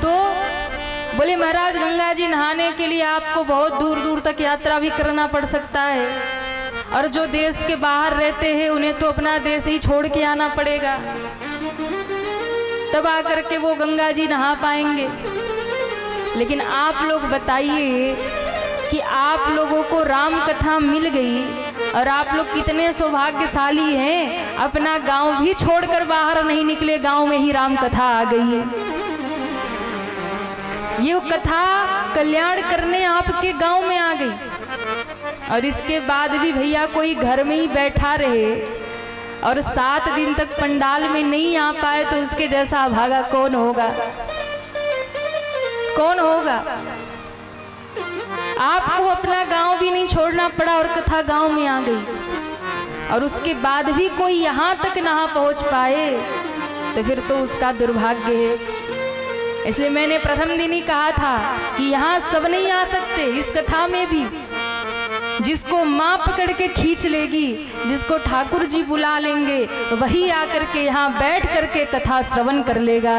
Speaker 1: तो बोले महाराज गंगा जी नहाने के लिए आपको बहुत दूर दूर तक यात्रा भी करना पड़ सकता है, और जो देश के बाहर रहते हैं उन्हें तो अपना देश ही छोड़ के आना पड़ेगा, तब आकर के वो गंगा जी नहा पाएंगे। लेकिन आप लोग बताइए कि आप लोगों को राम कथा मिल गई और आप लोग कितने सौभाग्यशाली हैं, अपना गांव भी छोड़कर बाहर नहीं निकले, गांव में ही राम कथा आ गई है। ये कथा कल्याण करने आपके गांव में आ गई, और इसके बाद भी भैया कोई घर में ही बैठा रहे और 7 दिन तक पंडाल में नहीं आ पाए तो उसके जैसा अभागा कौन होगा? कौन होगा? आपको अपना गांव भी नहीं छोड़ना पड़ा और कथा गांव में आ गई, और उसके बाद भी कोई यहाँ तक ना पहुंच पाए तो फिर तो उसका दुर्भाग्य है। इसलिए मैंने प्रथम दिन ही कहा था कि यहाँ सब नहीं आ सकते। इस कथा में भी जिसको माँ पकड़ के खींच लेगी, जिसको ठाकुर जी बुला लेंगे, वही आकर के यहाँ बैठ करके कथा श्रवण कर लेगा,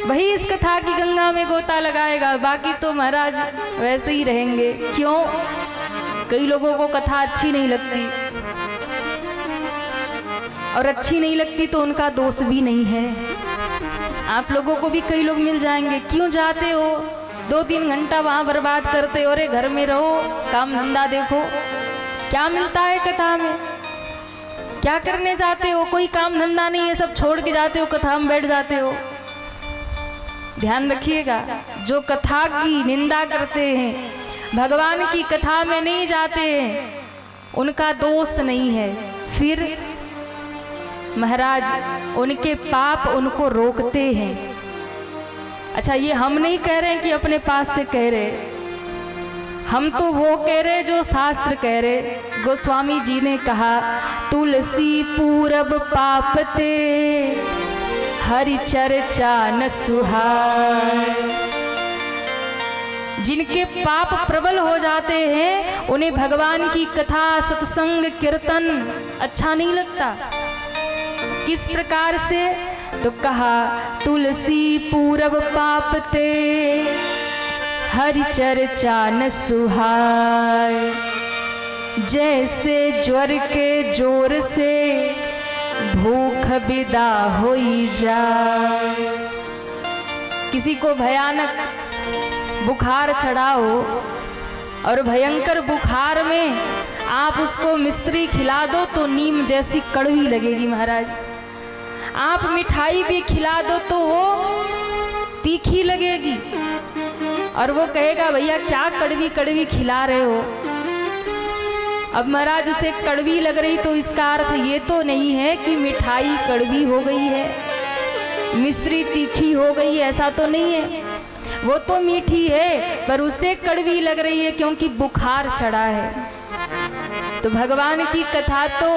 Speaker 1: वही इस कथा की गंगा में गोता लगाएगा। बाकी तो महाराज वैसे ही रहेंगे। क्यों? कई लोगों को कथा अच्छी नहीं लगती, और अच्छी नहीं लगती तो उनका दोष भी नहीं है। आप लोगों को भी कई लोग मिल जाएंगे, क्यों जाते हो 2-3 घंटा वहां बर्बाद करते हो, अरे घर में रहो, काम धंधा देखो। क्या मिलता है कथा में? क्या करने जाते हो? कोई काम धंधा नहीं है, सब छोड़ के जाते हो, कथा में बैठ जाते हो। ध्यान रखिएगा, जो कथा की निंदा करते हैं, भगवान की कथा में नहीं जाते हैं, उनका दोष नहीं है। फिर महाराज उनके पाप उनको रोकते हैं। अच्छा, ये हम नहीं कह रहे हैं कि अपने पास से कह रहे, हम तो वो कह रहे जो शास्त्र कह रहे। गोस्वामी जी ने कहा, तुलसी पूरब पापते हरि चर्चा न सुहाय। जिनके पाप प्रबल हो जाते हैं उन्हें भगवान की कथा, सत्संग, कीर्तन अच्छा नहीं लगता। किस प्रकार से? तो कहा, तुलसी पूरब पापते हरि चर्चा न सुहाय। जैसे ज्वर के जोर से भूख विदा होई जाए। किसी को भयानक बुखार चढ़ा हो और भयंकर बुखार में आप उसको मिश्री खिला दो तो नीम जैसी कड़वी लगेगी महाराज। आप मिठाई भी खिला दो तो वो तीखी लगेगी, और वो कहेगा भैया क्या कड़वी कड़वी खिला रहे हो। अब महाराज उसे कड़वी लग रही तो इसका अर्थ ये तो नहीं है कि मिठाई कड़वी हो गई है, मिश्री तीखी हो गई है, ऐसा तो नहीं है। वो तो मीठी है पर उसे कड़वी लग रही है क्योंकि बुखार चढ़ा है। तो भगवान की कथा तो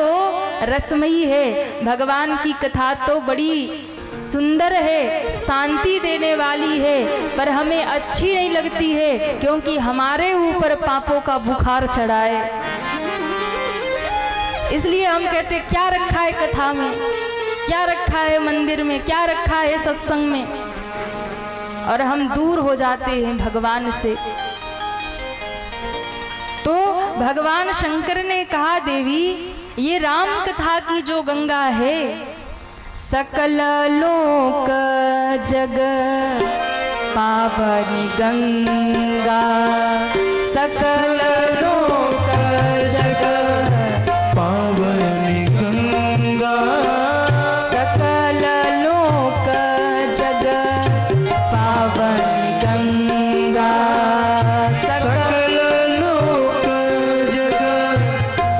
Speaker 1: रसमयी है, भगवान की कथा तो बड़ी सुंदर है, शांति देने वाली है, पर हमें अच्छी नहीं लगती है क्योंकि हमारे ऊपर पापों का बुखार चढ़ा है। इसलिए हम कहते क्या रखा है कथा में, क्या रखा है मंदिर में, क्या रखा है सत्संग में, और हम दूर हो जाते हैं भगवान से। तो भगवान शंकर ने कहा, देवी ये राम कथा की जो गंगा है, सकल लोक जग पावनी गंगा, सकल लोक जग
Speaker 2: पावनी गंगा,
Speaker 1: सकल लोक जग पावनी गंगा,
Speaker 2: सकल लोक जग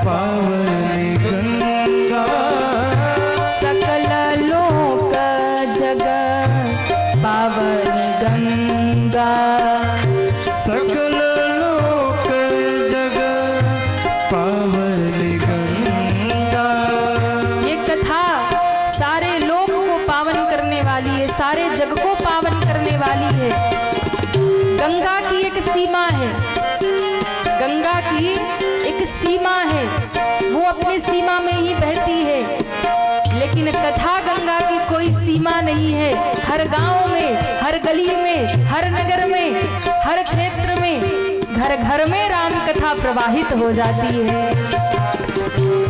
Speaker 2: पावनी गंगा,
Speaker 1: सकल लोक जग पावनी गंगा,
Speaker 2: सकल लोक जग पावनी गंगा।
Speaker 1: ये कथा सारे लोक को पावन करने वाली है, सारे जग को पावन करने वाली है। गंगा की एक सीमा है, गंगा की एक सीमा है, वो अपनी सीमा में ही बहती है। लेकिन कथा गंगा की कोई सीमा नहीं है। हर गांव में, हर गली में, हर नगर में, हर क्षेत्र में, घर घर में राम कथा प्रवाहित हो जाती है।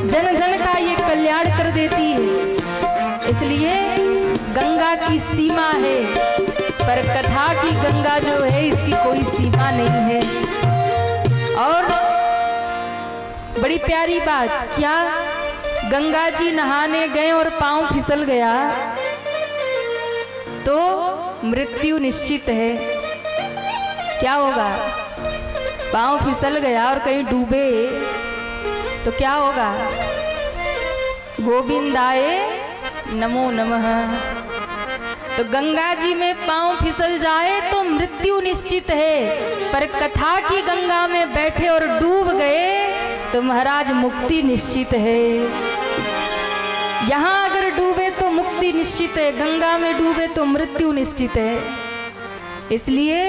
Speaker 1: जन जन का ये कल्याण कर देती है। इसलिए गंगा की सीमा है, पर कथा की गंगा जो है इसकी कोई सीमा नहीं है। और बड़ी प्यारी बात, क्या गंगा जी नहाने गए और पांव फिसल गया तो मृत्यु निश्चित है। क्या होगा? पांव फिसल गया और कहीं डूबे तो क्या होगा? गोविंदाय नमो नमः। तो गंगा जी में पांव फिसल जाए तो मृत्यु निश्चित है, पर कथा की गंगा में बैठे और डूब गए तो महाराज मुक्ति निश्चित है। यहाँ अगर डूबे तो मुक्ति निश्चित है, गंगा में डूबे तो मृत्यु निश्चित है। इसलिए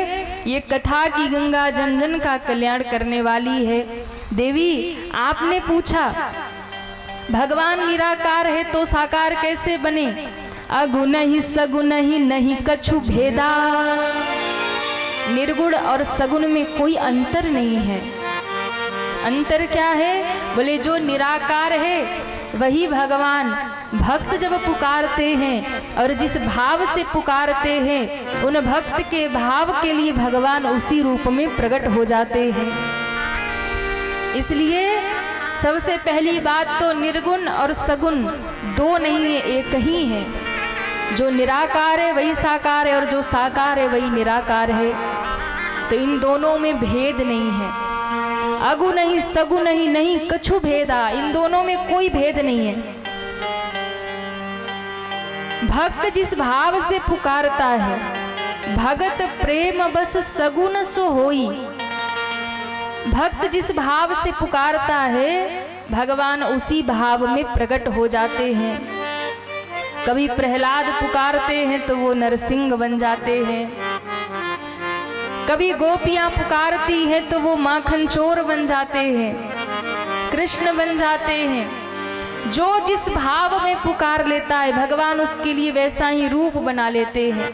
Speaker 1: ये कथा की गंगा जन जन का कल्याण करने वाली है। देवी, आपने पूछा भगवान निराकार है तो साकार कैसे बने? अगुण ही सगुण ही नहीं कछु भेदा। निर्गुण और सगुण में कोई अंतर नहीं है। अंतर क्या है? बोले जो निराकार है वही भगवान। भक्त जब पुकारते हैं और जिस भाव से पुकारते हैं, उन भक्त के भाव के लिए भगवान उसी रूप में प्रकट हो जाते हैं। इसलिए सबसे पहली बात तो निर्गुण और सगुण दो नहीं है, एक ही है। जो निराकार है वही साकार है और जो साकार है वही निराकार है। तो इन दोनों में भेद नहीं है। अगु नहीं सगु नहीं, नहीं कछु भेदा, इन दोनों में कोई भेद नहीं है। भक्त जिस भाव से पुकारता है, भगत प्रेम बस सगुन सो होई। भक्त जिस भाव से पुकारता है, भगवान उसी भाव में प्रकट हो जाते हैं। कभी प्रहलाद पुकारते हैं तो वो नरसिंह बन जाते हैं। कभी गोपियां पुकारती हैं तो वो माखन चोर बन जाते हैं, कृष्ण बन जाते हैं। जो जिस भाव में पुकार लेता है, भगवान उसके लिए वैसा ही रूप बना लेते हैं।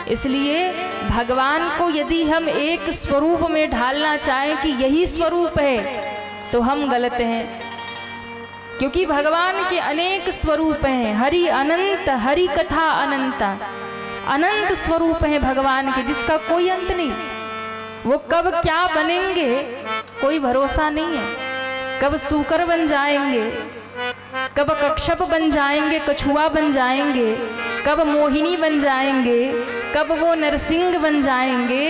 Speaker 1: इसलिए भगवान को यदि हम एक स्वरूप में ढालना चाहें कि यही स्वरूप है, तो हम गलत हैं। क्योंकि भगवान के अनेक स्वरूप हैं। हरि अनंत, हरि कथा अनंता, अनंत स्वरूप हैं भगवान के, जिसका कोई अंत नहीं। वो कब क्या बनेंगे कोई भरोसा नहीं है। कब सूकर बन जाएंगे, कब कक्षप बन जाएंगे, कछुआ बन जाएंगे, कब मोहिनी बन जाएंगे, कब वो नरसिंह बन जाएंगे,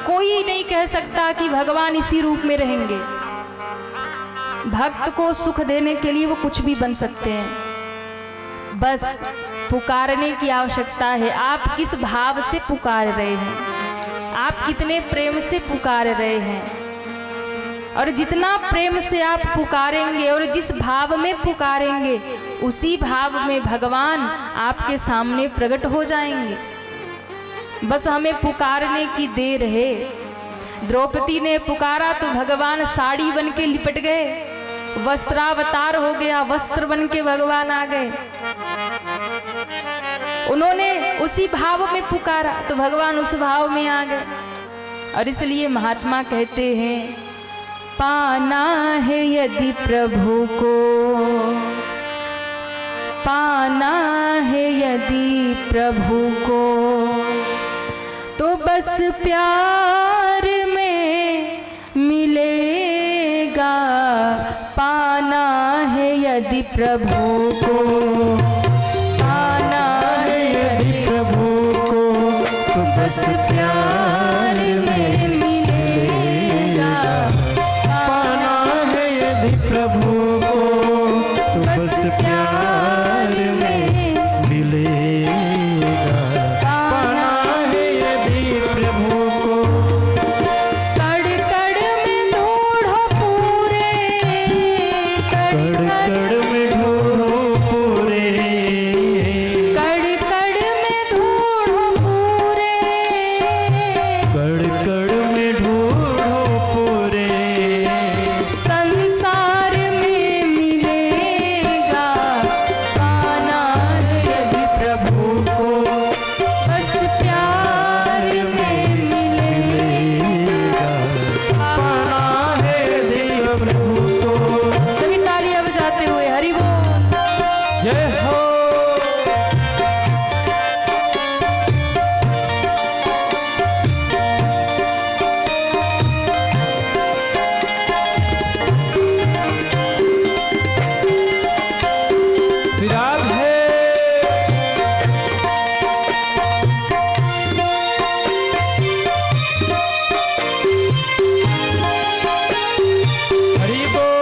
Speaker 1: कोई नहीं कह सकता कि भगवान इसी रूप में रहेंगे। भक्त को सुख देने के लिए वो कुछ भी बन सकते हैं। बस पुकारने की आवश्यकता है। आप किस भाव से पुकार रहे हैं, आप कितने प्रेम से पुकार रहे हैं। और जितना प्रेम से आप पुकारेंगे और जिस भाव में पुकारेंगे, उसी भाव में भगवान आपके सामने प्रकट हो जाएंगे। बस हमें पुकारने की देर है। द्रौपदी ने पुकारा तो भगवान साड़ी बन के लिपट गए, वस्त्रावतार हो गया, वस्त्र बन के भगवान आ गए। उन्होंने उसी भाव में पुकारा तो भगवान उस भाव में आ गए। और इसलिए महात्मा कहते हैं, पाना है यदि प्रभु को पाना है यदि प्रभु को, तो बस प्यार में मिलेगा। पाना है यदि प्रभु को, पाना है यदि
Speaker 2: प्रभु को, तो
Speaker 1: बस प्यार में मिलेगा।
Speaker 2: पाना है यदि प्रभु को, तो बस प्यार में मिलेगा। पाना है यदि प्रभु को,
Speaker 1: कड़ कड़ में ढूंढो पूरे,
Speaker 2: कड़ कड़ में ढूंढो पूरे,
Speaker 1: कड़ कड़ में ढूंढो पूरे,
Speaker 2: कड़ कड़ में ढूंढो पूरे।
Speaker 1: संसार में मिलेगा। पाना है यदि प्रभु को, बस प्यार में मिलेगा।
Speaker 2: पाना है यदि प्रभु को।
Speaker 1: सभी तालियां बजाते हुए हरि बोल।
Speaker 2: जय हो। विराट है। हरि बोल।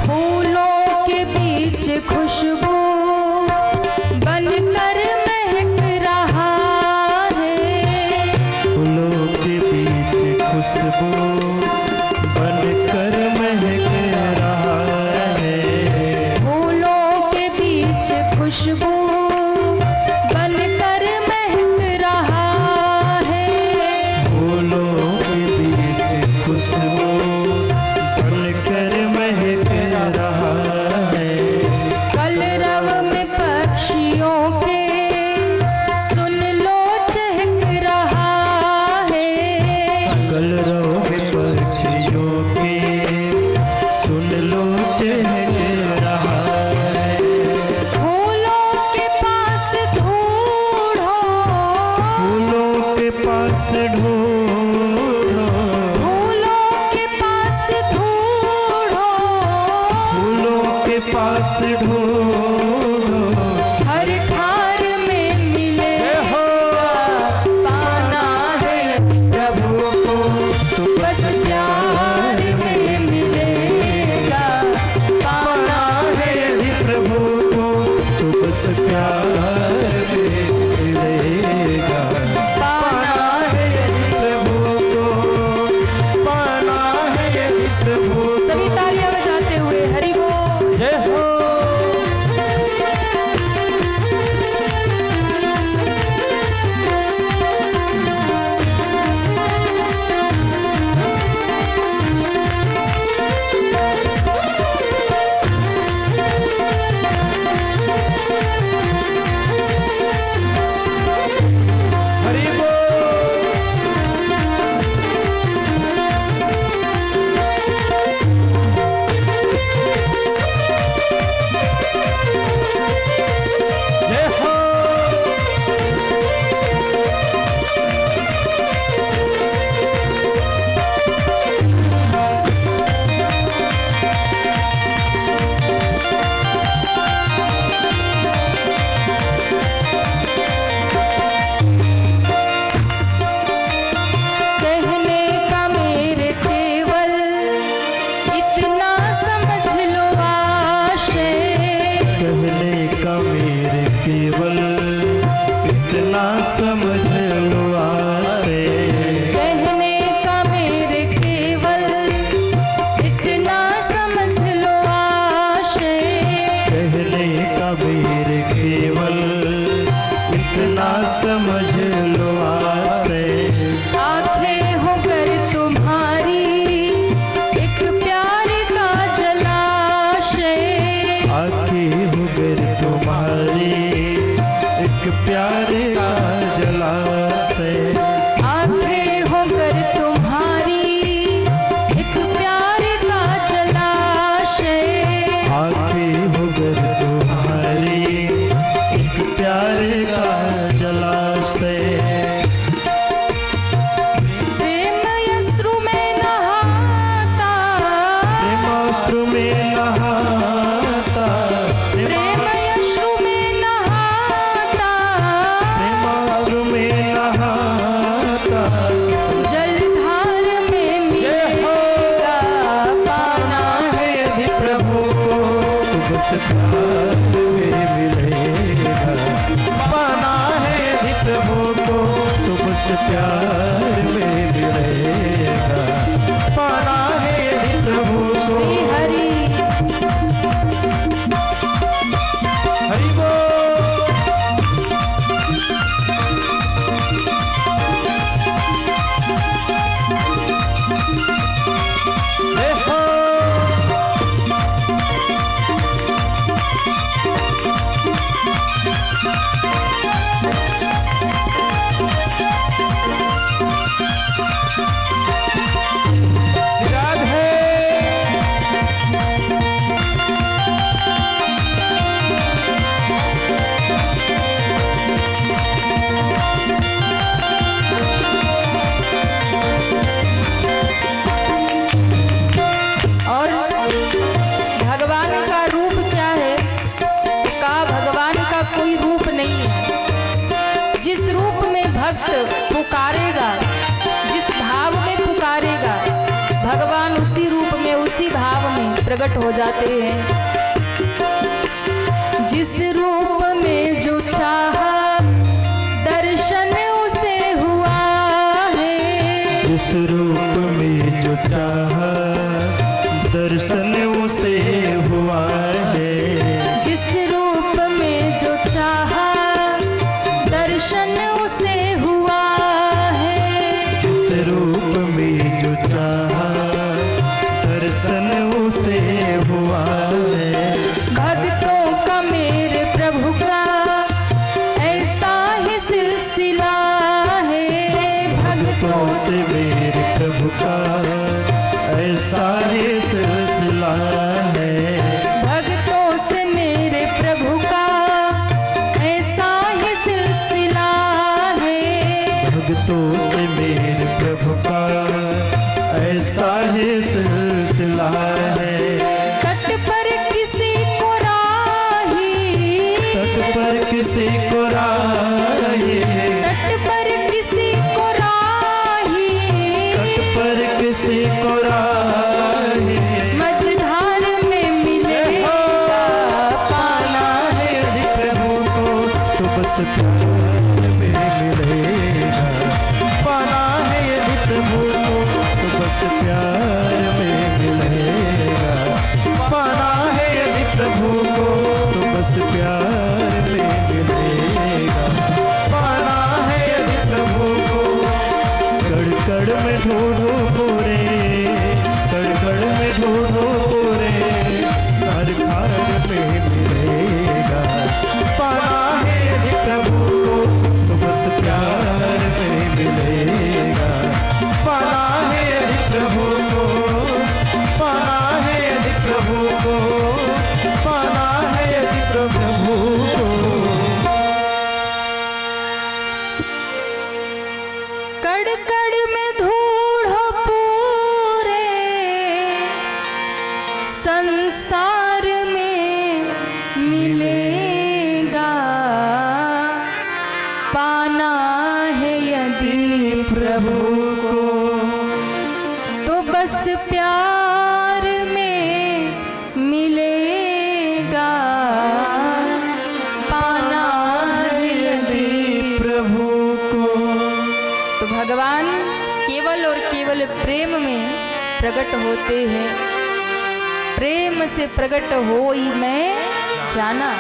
Speaker 1: फूलों के बीच खुशबू बनकर महक रहा है।
Speaker 2: फूलों के बीच खुशबू बनकर महक रहा है।
Speaker 1: फूलों के बीच खुशबू बनकर महक रहा है।
Speaker 2: फूलों के बीच खुशबू बनकर महक रहा है।
Speaker 1: कलरव में पक्षियों के सुन लो चहक रहा है।
Speaker 2: कलरव में पक्षियों के सुन लो चहक रहा है।
Speaker 1: फूलों के पास ढूंढो,
Speaker 2: फूलों के पास ढूंढो,
Speaker 1: फूलों के पास ढूंढो,
Speaker 2: फूलों के पास ढूंढो।
Speaker 1: हर खार में मिलेगा। पाना है प्रभु को,
Speaker 2: तो
Speaker 1: बस प्यार में मिलेगा। पाना
Speaker 2: है यदि प्रभु को, तो बस प्यार में मिलेगा।
Speaker 1: पाना है यदि
Speaker 2: प्रभु को, पाना है यदि प्रभु।
Speaker 1: सभी तालियां बजाते हुए हरि बोल।
Speaker 2: जय हो। प्यार में मिलेगा, पाना है यदि प्रभु को।
Speaker 1: श्री हरि
Speaker 2: हरि बोल। हे हो। राधे।
Speaker 1: और भगवान का रूप क्या है? कहा भगवान का कोई रूप नहीं है। जिस रूप में भक्त पुकारेगा, जिस भाव में पुकारेगा, भगवान उसी रूप में उसी भाव में प्रकट हो जाते हैं। जिस रूप में जो चाहा दर्शन उसे हुआ है।
Speaker 2: जिस रूप में जो चाहा दर्शन उसे हुआ है।
Speaker 1: जिस रूप में जो चाहा दर्शन उसे हुआ है।
Speaker 2: जिस रूप में जो चाहा दर्शन उसे हुआ है।
Speaker 1: भक्तों का मेरे प्रभु का ऐसा ही सिलसिला है।
Speaker 2: भक्तों से मेरे प्रभु का ऐसा ही सिलसिला है।
Speaker 1: भक्तों से मेरे प्रभु का ऐसा ही सिलसिला है।
Speaker 2: भक्तों से मेरे प्रभु का ऐसा ही सिलसिला है।
Speaker 1: तट पर किसी को राही,
Speaker 2: तट पर किसी को राही,
Speaker 1: तट पर किसी को राही,
Speaker 2: तट पर किसी को राही,
Speaker 1: मझधार में मिलेगा पाना
Speaker 2: है यदि प्रभु को तो बस प्यार में मिलेगा। पाना है यदि प्रभु को तो बस प्यार में मिलेगा। पाना है यदि प्रभु को तो बस प्यार में मिलेगा। पाना है यदि प्रभु को। कड़ कड़ में ढूंढो पूरे, कड़ कड़ में ढूंढो पूरे, हर घर में मिलेगा। पाना है यदि प्रभु को तो बस प्यार में मिलेगा। पाना है यदि प्रभु को, पाना है यदि प्रभु को, पाना है यदि प्रभु को।
Speaker 1: कड़ कड़ में ढूंढो पूरे संसार में मिलेगा। पाना है यदि प्रभु को तो बस प्यार में मिलेगा। पाना है यदि
Speaker 2: प्रभु को।
Speaker 1: तो भगवान केवल और केवल प्रेम में प्रकट होते हैं। प्रेम से प्रकट हो ही मैं जाना।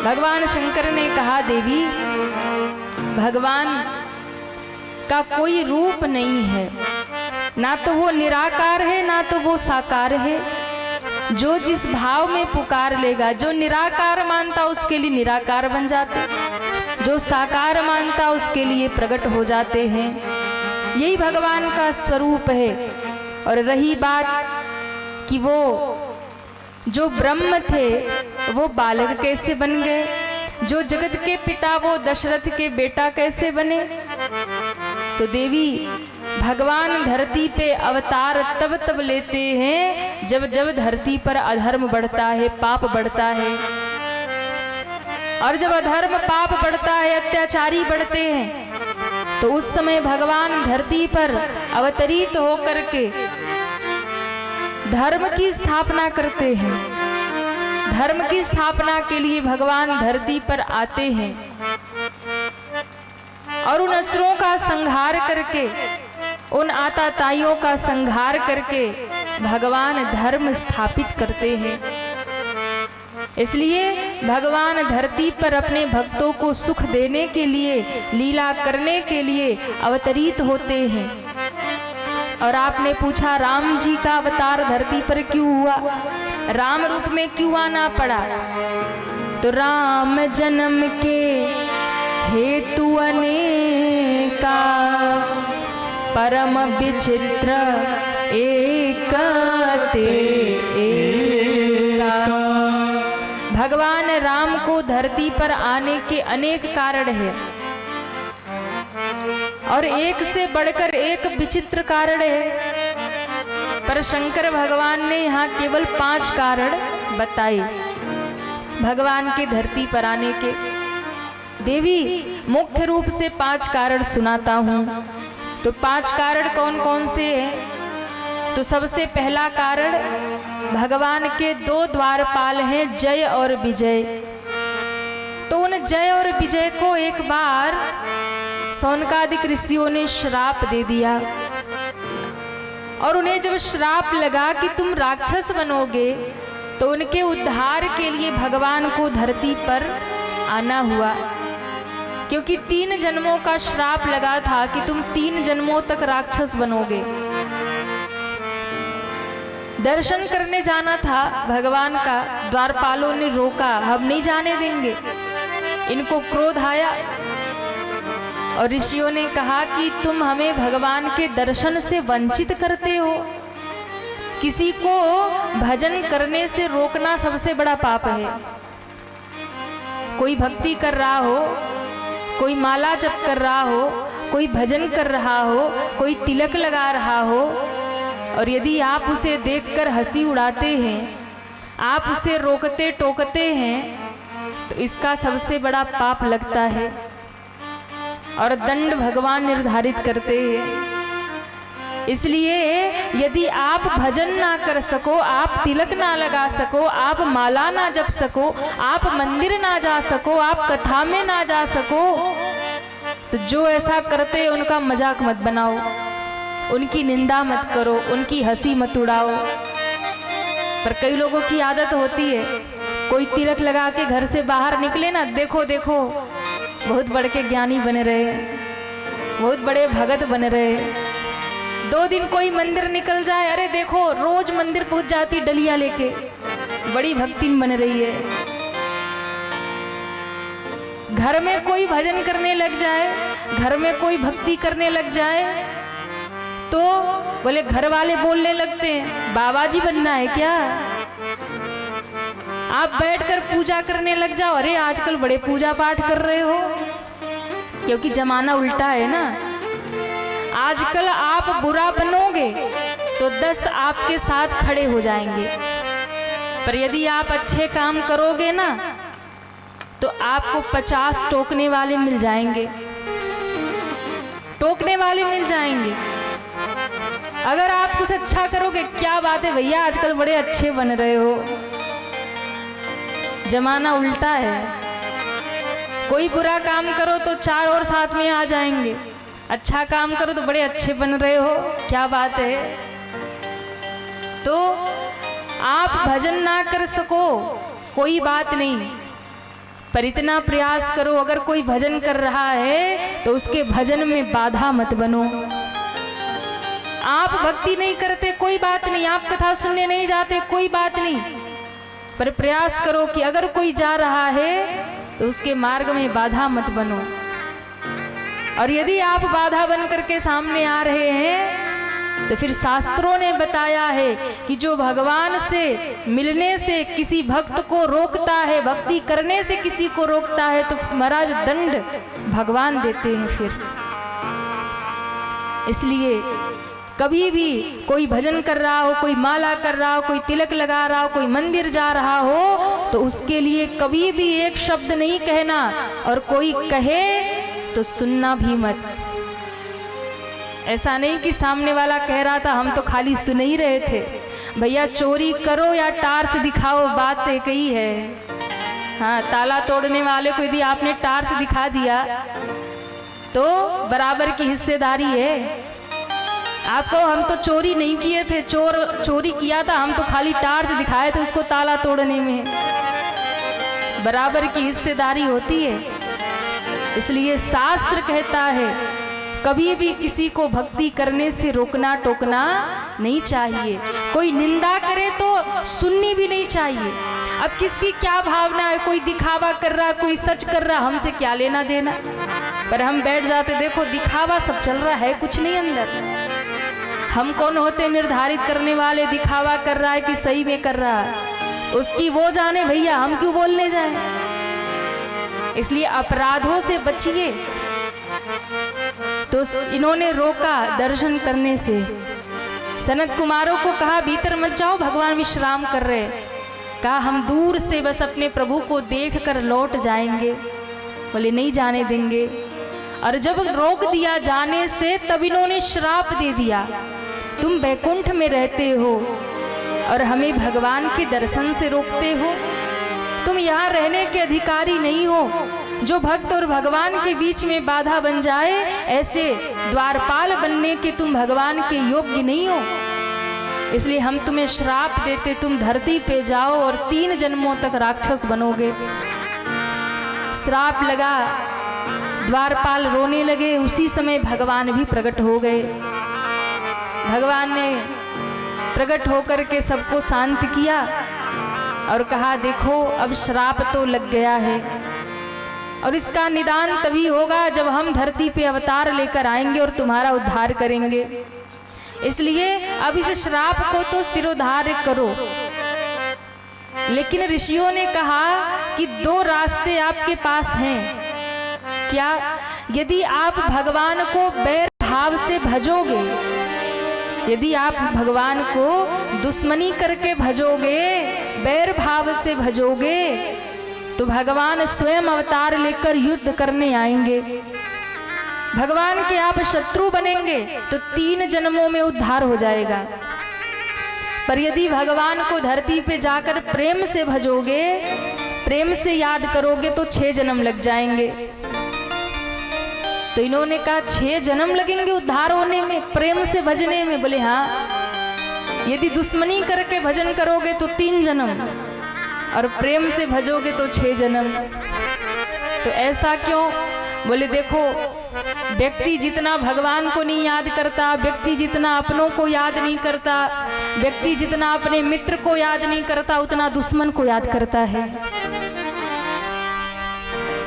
Speaker 1: भगवान शंकर ने कहा देवी, भगवान का कोई रूप नहीं है, ना तो वो निराकार है ना तो वो साकार है। जो जिस भाव में पुकार लेगा, जो निराकार मानता उसके लिए निराकार बन जाते, जो साकार मानता उसके लिए प्रकट हो जाते हैं। यही भगवान का स्वरूप है। और रही बात कि वो जो ब्रह्म थे वो बालक कैसे बन गए, जो जगत के पिता वो दशरथ के बेटा कैसे बने। तो देवी भगवान धरती पे अवतार तब तब लेते हैं जब जब धरती पर अधर्म बढ़ता है, पाप बढ़ता है। और जब अधर्म पाप बढ़ता है, अत्याचारी बढ़ते हैं, तो उस समय भगवान धरती पर अवतरित होकर के धर्म की स्थापना करते हैं। धर्म की स्थापना के लिए भगवान धरती पर आते हैं। और उन असुरों का संहार करके, उन आताताइयों का संहार करके भगवान धर्म स्थापित करते हैं। इसलिए भगवान धरती पर अपने भक्तों को सुख देने के लिए, लीला करने के लिए अवतरित होते हैं। और आपने पूछा राम जी का अवतार धरती पर क्यों हुआ, राम रूप में क्यों आना पड़ा? तो राम जन्म के हेतु अनेका, परम विचित्र एक ते एका। भगवान राम को धरती पर आने के अनेक कारण है और एक से बढ़कर एक विचित्र कारण है, पर शंकर भगवान ने यहाँ केवल 5 कारण बताए भगवान के धरती पर आने के। देवी मुख्य रूप से 5 कारण सुनाता हूँ। तो 5 कारण कौन कौन से हैं? तो सबसे पहला कारण, भगवान के 2 द्वारपाल हैं, जय और विजय। तो उन जय और विजय को एक बार सौनकादिक ऋषियों ने श्राप दे दिया और उन्हें जब श्राप लगा कि तुम राक्षस बनोगे, तो उनके उद्धार के लिए भगवान को धरती पर आना हुआ। क्योंकि 3 जन्मों का श्राप लगा था कि तुम 3 जन्मों तक राक्षस बनोगे। दर्शन करने जाना था भगवान का, द्वारपालों ने रोका, हम नहीं जाने देंगे। इनको क्रोध आया और ऋषियों ने कहा कि तुम हमें भगवान के दर्शन से वंचित करते हो। किसी को भजन करने से रोकना सबसे बड़ा पाप है। कोई भक्ति कर रहा हो, कोई माला जप कर रहा हो, कोई भजन कर रहा हो, कोई तिलक लगा रहा हो, और यदि आप उसे देखकर हंसी उड़ाते हैं, आप उसे रोकते टोकते हैं, तो इसका सबसे बड़ा पाप लगता है और दंड भगवान निर्धारित करते हैं। इसलिए यदि आप भजन ना कर सको, आप तिलक ना लगा सको, आप माला ना जप सको, आप मंदिर ना जा सको, आप कथा में ना जा सको, तो जो ऐसा करते हैं उनका मजाक मत बनाओ, उनकी निंदा मत करो, उनकी हंसी मत उड़ाओ। पर कई लोगों की आदत होती है, कोई तिलक लगा के घर से बाहर निकले ना, देखो देखो बहुत बड़े के ज्ञानी बन रहे, बहुत बड़े भगत बन रहे। 2 दिन कोई मंदिर निकल जाए, अरे देखो रोज मंदिर पहुंच जाती डलिया लेके, बड़ी भक्तिन बन रही है। घर में कोई भजन करने लग जाए, घर में कोई भक्ति करने लग जाए, तो बोले घर वाले बोलने लगते हैं बाबा जी बनना है क्या? आप बैठकर पूजा करने लग जाओ, अरे आजकल बड़े पूजा पाठ कर रहे हो। क्योंकि जमाना उल्टा है ना। आजकल आप बुरा बनोगे तो 10 आपके साथ खड़े हो जाएंगे, पर यदि आप अच्छे काम करोगे ना, तो आपको 50 टोकने वाले मिल जाएंगे, टोकने वाले मिल जाएंगे। अगर आप कुछ अच्छा करोगे, क्या बात है भैया आजकल बड़े अच्छे बन रहे हो। जमाना उल्टा है। कोई बुरा काम करो तो 4 और साथ में आ जाएंगे, अच्छा काम करो तो बड़े अच्छे बन रहे हो, क्या बात है। तो आप भजन ना कर सको कोई बात नहीं, पर इतना प्रयास करो, अगर कोई भजन कर रहा है तो उसके भजन में बाधा मत बनो। आप भक्ति नहीं करते कोई बात नहीं, आप कथा सुनने नहीं जाते कोई बात नहीं, पर प्रयास करो कि अगर कोई जा रहा है तो उसके मार्ग में बाधा मत बनो। और यदि आप बाधा बन करके सामने आ रहे हैं, तो फिर शास्त्रों ने बताया है कि जो भगवान से मिलने से किसी भक्त को रोकता है, भक्ति करने से किसी को रोकता है, तो महाराज दंड भगवान देते हैं फिर। इसलिए कभी भी कोई भजन कर रहा हो, कोई माला कर रहा हो, कोई तिलक लगा रहा हो, कोई मंदिर जा रहा हो, तो उसके लिए कभी भी एक शब्द नहीं कहना, और कोई कहे तो सुनना भी मत। ऐसा नहीं कि सामने वाला कह रहा था हम तो खाली सुन ही रहे थे। भैया चोरी करो या टार्च दिखाओ, बात एक ही है। हाँ, ताला तोड़ने वाले को यदि आपने टार्च दिखा दिया तो बराबर की हिस्सेदारी है। आपको हम तो चोरी नहीं किए थे, चोरी किया था, हम तो खाली टार्च दिखाए थे उसको ताला तोड़ने में। बराबर की हिस्सेदारी होती है। इसलिए शास्त्र कहता है कभी भी किसी को भक्ति करने से रोकना टोकना नहीं चाहिए। कोई निंदा करे तो सुननी भी नहीं चाहिए। अब किसकी क्या भावना है, कोई दिखावा कर रहा, कोई सच कर रहा, हमसे क्या लेना देना। पर हम बैठ जाते, देखो दिखावा सब चल रहा है, कुछ नहीं अंदर। हम कौन होते निर्धारित करने वाले, दिखावा कर रहा है कि सही में कर रहा है, उसकी वो जाने भैया, हम क्यों बोलने जाएं। इसलिए अपराधों से बचिए। तो इन्होंने रोका दर्शन करने से। सनत कुमारों को कहा भीतर मत जाओ, भगवान विश्राम कर रहे। कहा हम दूर से बस अपने प्रभु को देखकर लौट जाएंगे। बोले नहीं जाने देंगे। और जब रोक दिया जाने से तब इन्होंने श्राप दे दिया, तुम बैकुंठ में रहते हो और हमें भगवान के दर्शन से रोकते हो। तुम यहाँ रहने के अधिकारी नहीं हो। जो भक्त और भगवान के बीच में बाधा बन जाए, ऐसे द्वारपाल बनने के तुम भगवान के योग्य नहीं हो। इसलिए हम तुम्हें श्राप देते, तुम धरती पे जाओ और 3 जन्मों तक राक्षस बनोगे। श्राप लगा, द्वारपाल रोने लगे। उसी समय भगवान भी प्रकट हो गए। भगवान ने प्रकट होकर के सबको शांत किया और कहा देखो अब श्राप तो लग गया है और इसका निदान तभी होगा जब हम धरती पे अवतार लेकर आएंगे और तुम्हारा उद्धार करेंगे। इसलिए अब इस श्राप को तो सिरोधार्य करो। लेकिन ऋषियों ने कहा कि 2 रास्ते आपके पास हैं। क्या? यदि आप भगवान को बैर भाव से भजोगे, यदि आप भगवान को दुश्मनी करके भजोगे, बैर भाव से भजोगे, तो भगवान स्वयं अवतार लेकर युद्ध करने आएंगे। भगवान के आप शत्रु बनेंगे तो 3 जन्मों में उद्धार हो जाएगा। पर यदि भगवान को धरती पे जाकर प्रेम से भजोगे, प्रेम से याद करोगे तो 6 जन्म लग जाएंगे। तो इन्होंने कहा 6 जन्म लगेंगे उद्धार होने में, प्रेम से भजने में? बोले हाँ। यदि दुश्मनी करके भजन करोगे तो 3 जन्म और प्रेम से भजोगे तो 6 जन्म। तो ऐसा क्यों? बोले देखो व्यक्ति जितना भगवान को नहीं याद करता, व्यक्ति जितना अपनों को याद नहीं करता, व्यक्ति जितना अपने मित्र को याद नहीं करता, उतना दुश्मन को याद करता है।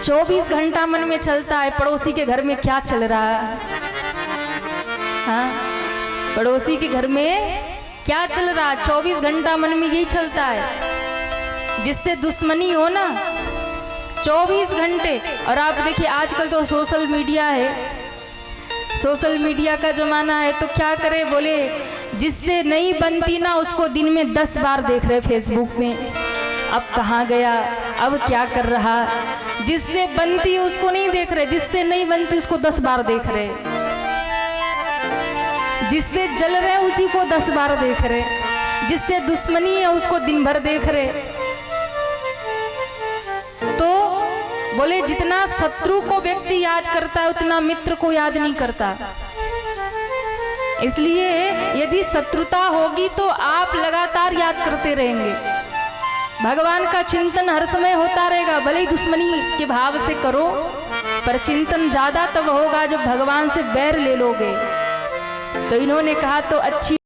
Speaker 1: 24 घंटा मन में चलता है पड़ोसी के घर में क्या चल रहा है। हाँ, पड़ोसी के घर में क्या चल रहा है, 24 घंटा मन में यही चलता है। जिससे दुश्मनी हो ना 24 घंटे। और आप देखिए आजकल तो सोशल मीडिया है, सोशल मीडिया का जमाना है, तो क्या करे, बोले जिससे नहीं बनती ना उसको दिन में 10 बार देख रहे फेसबुक में, अब कहाँ गया, अब क्या कर रहा। जिससे बनती है उसको नहीं देख रहे, जिससे नहीं बनती उसको 10 बार देख रहे, जिससे जल रहे उसी को 10 बार देख रहे, जिससे दुश्मनी है उसको दिन भर देख रहे। तो बोले जितना शत्रु को व्यक्ति याद करता है उतना मित्र को याद नहीं करता। इसलिए यदि शत्रुता होगी तो आप लगातार याद करते रहेंगे। भगवान का चिंतन हर समय होता रहेगा, भले ही दुश्मनी के भाव से करो, पर चिंतन ज्यादा तब होगा जब भगवान से बैर ले लोगे। तो इन्होंने कहा तो अच्छी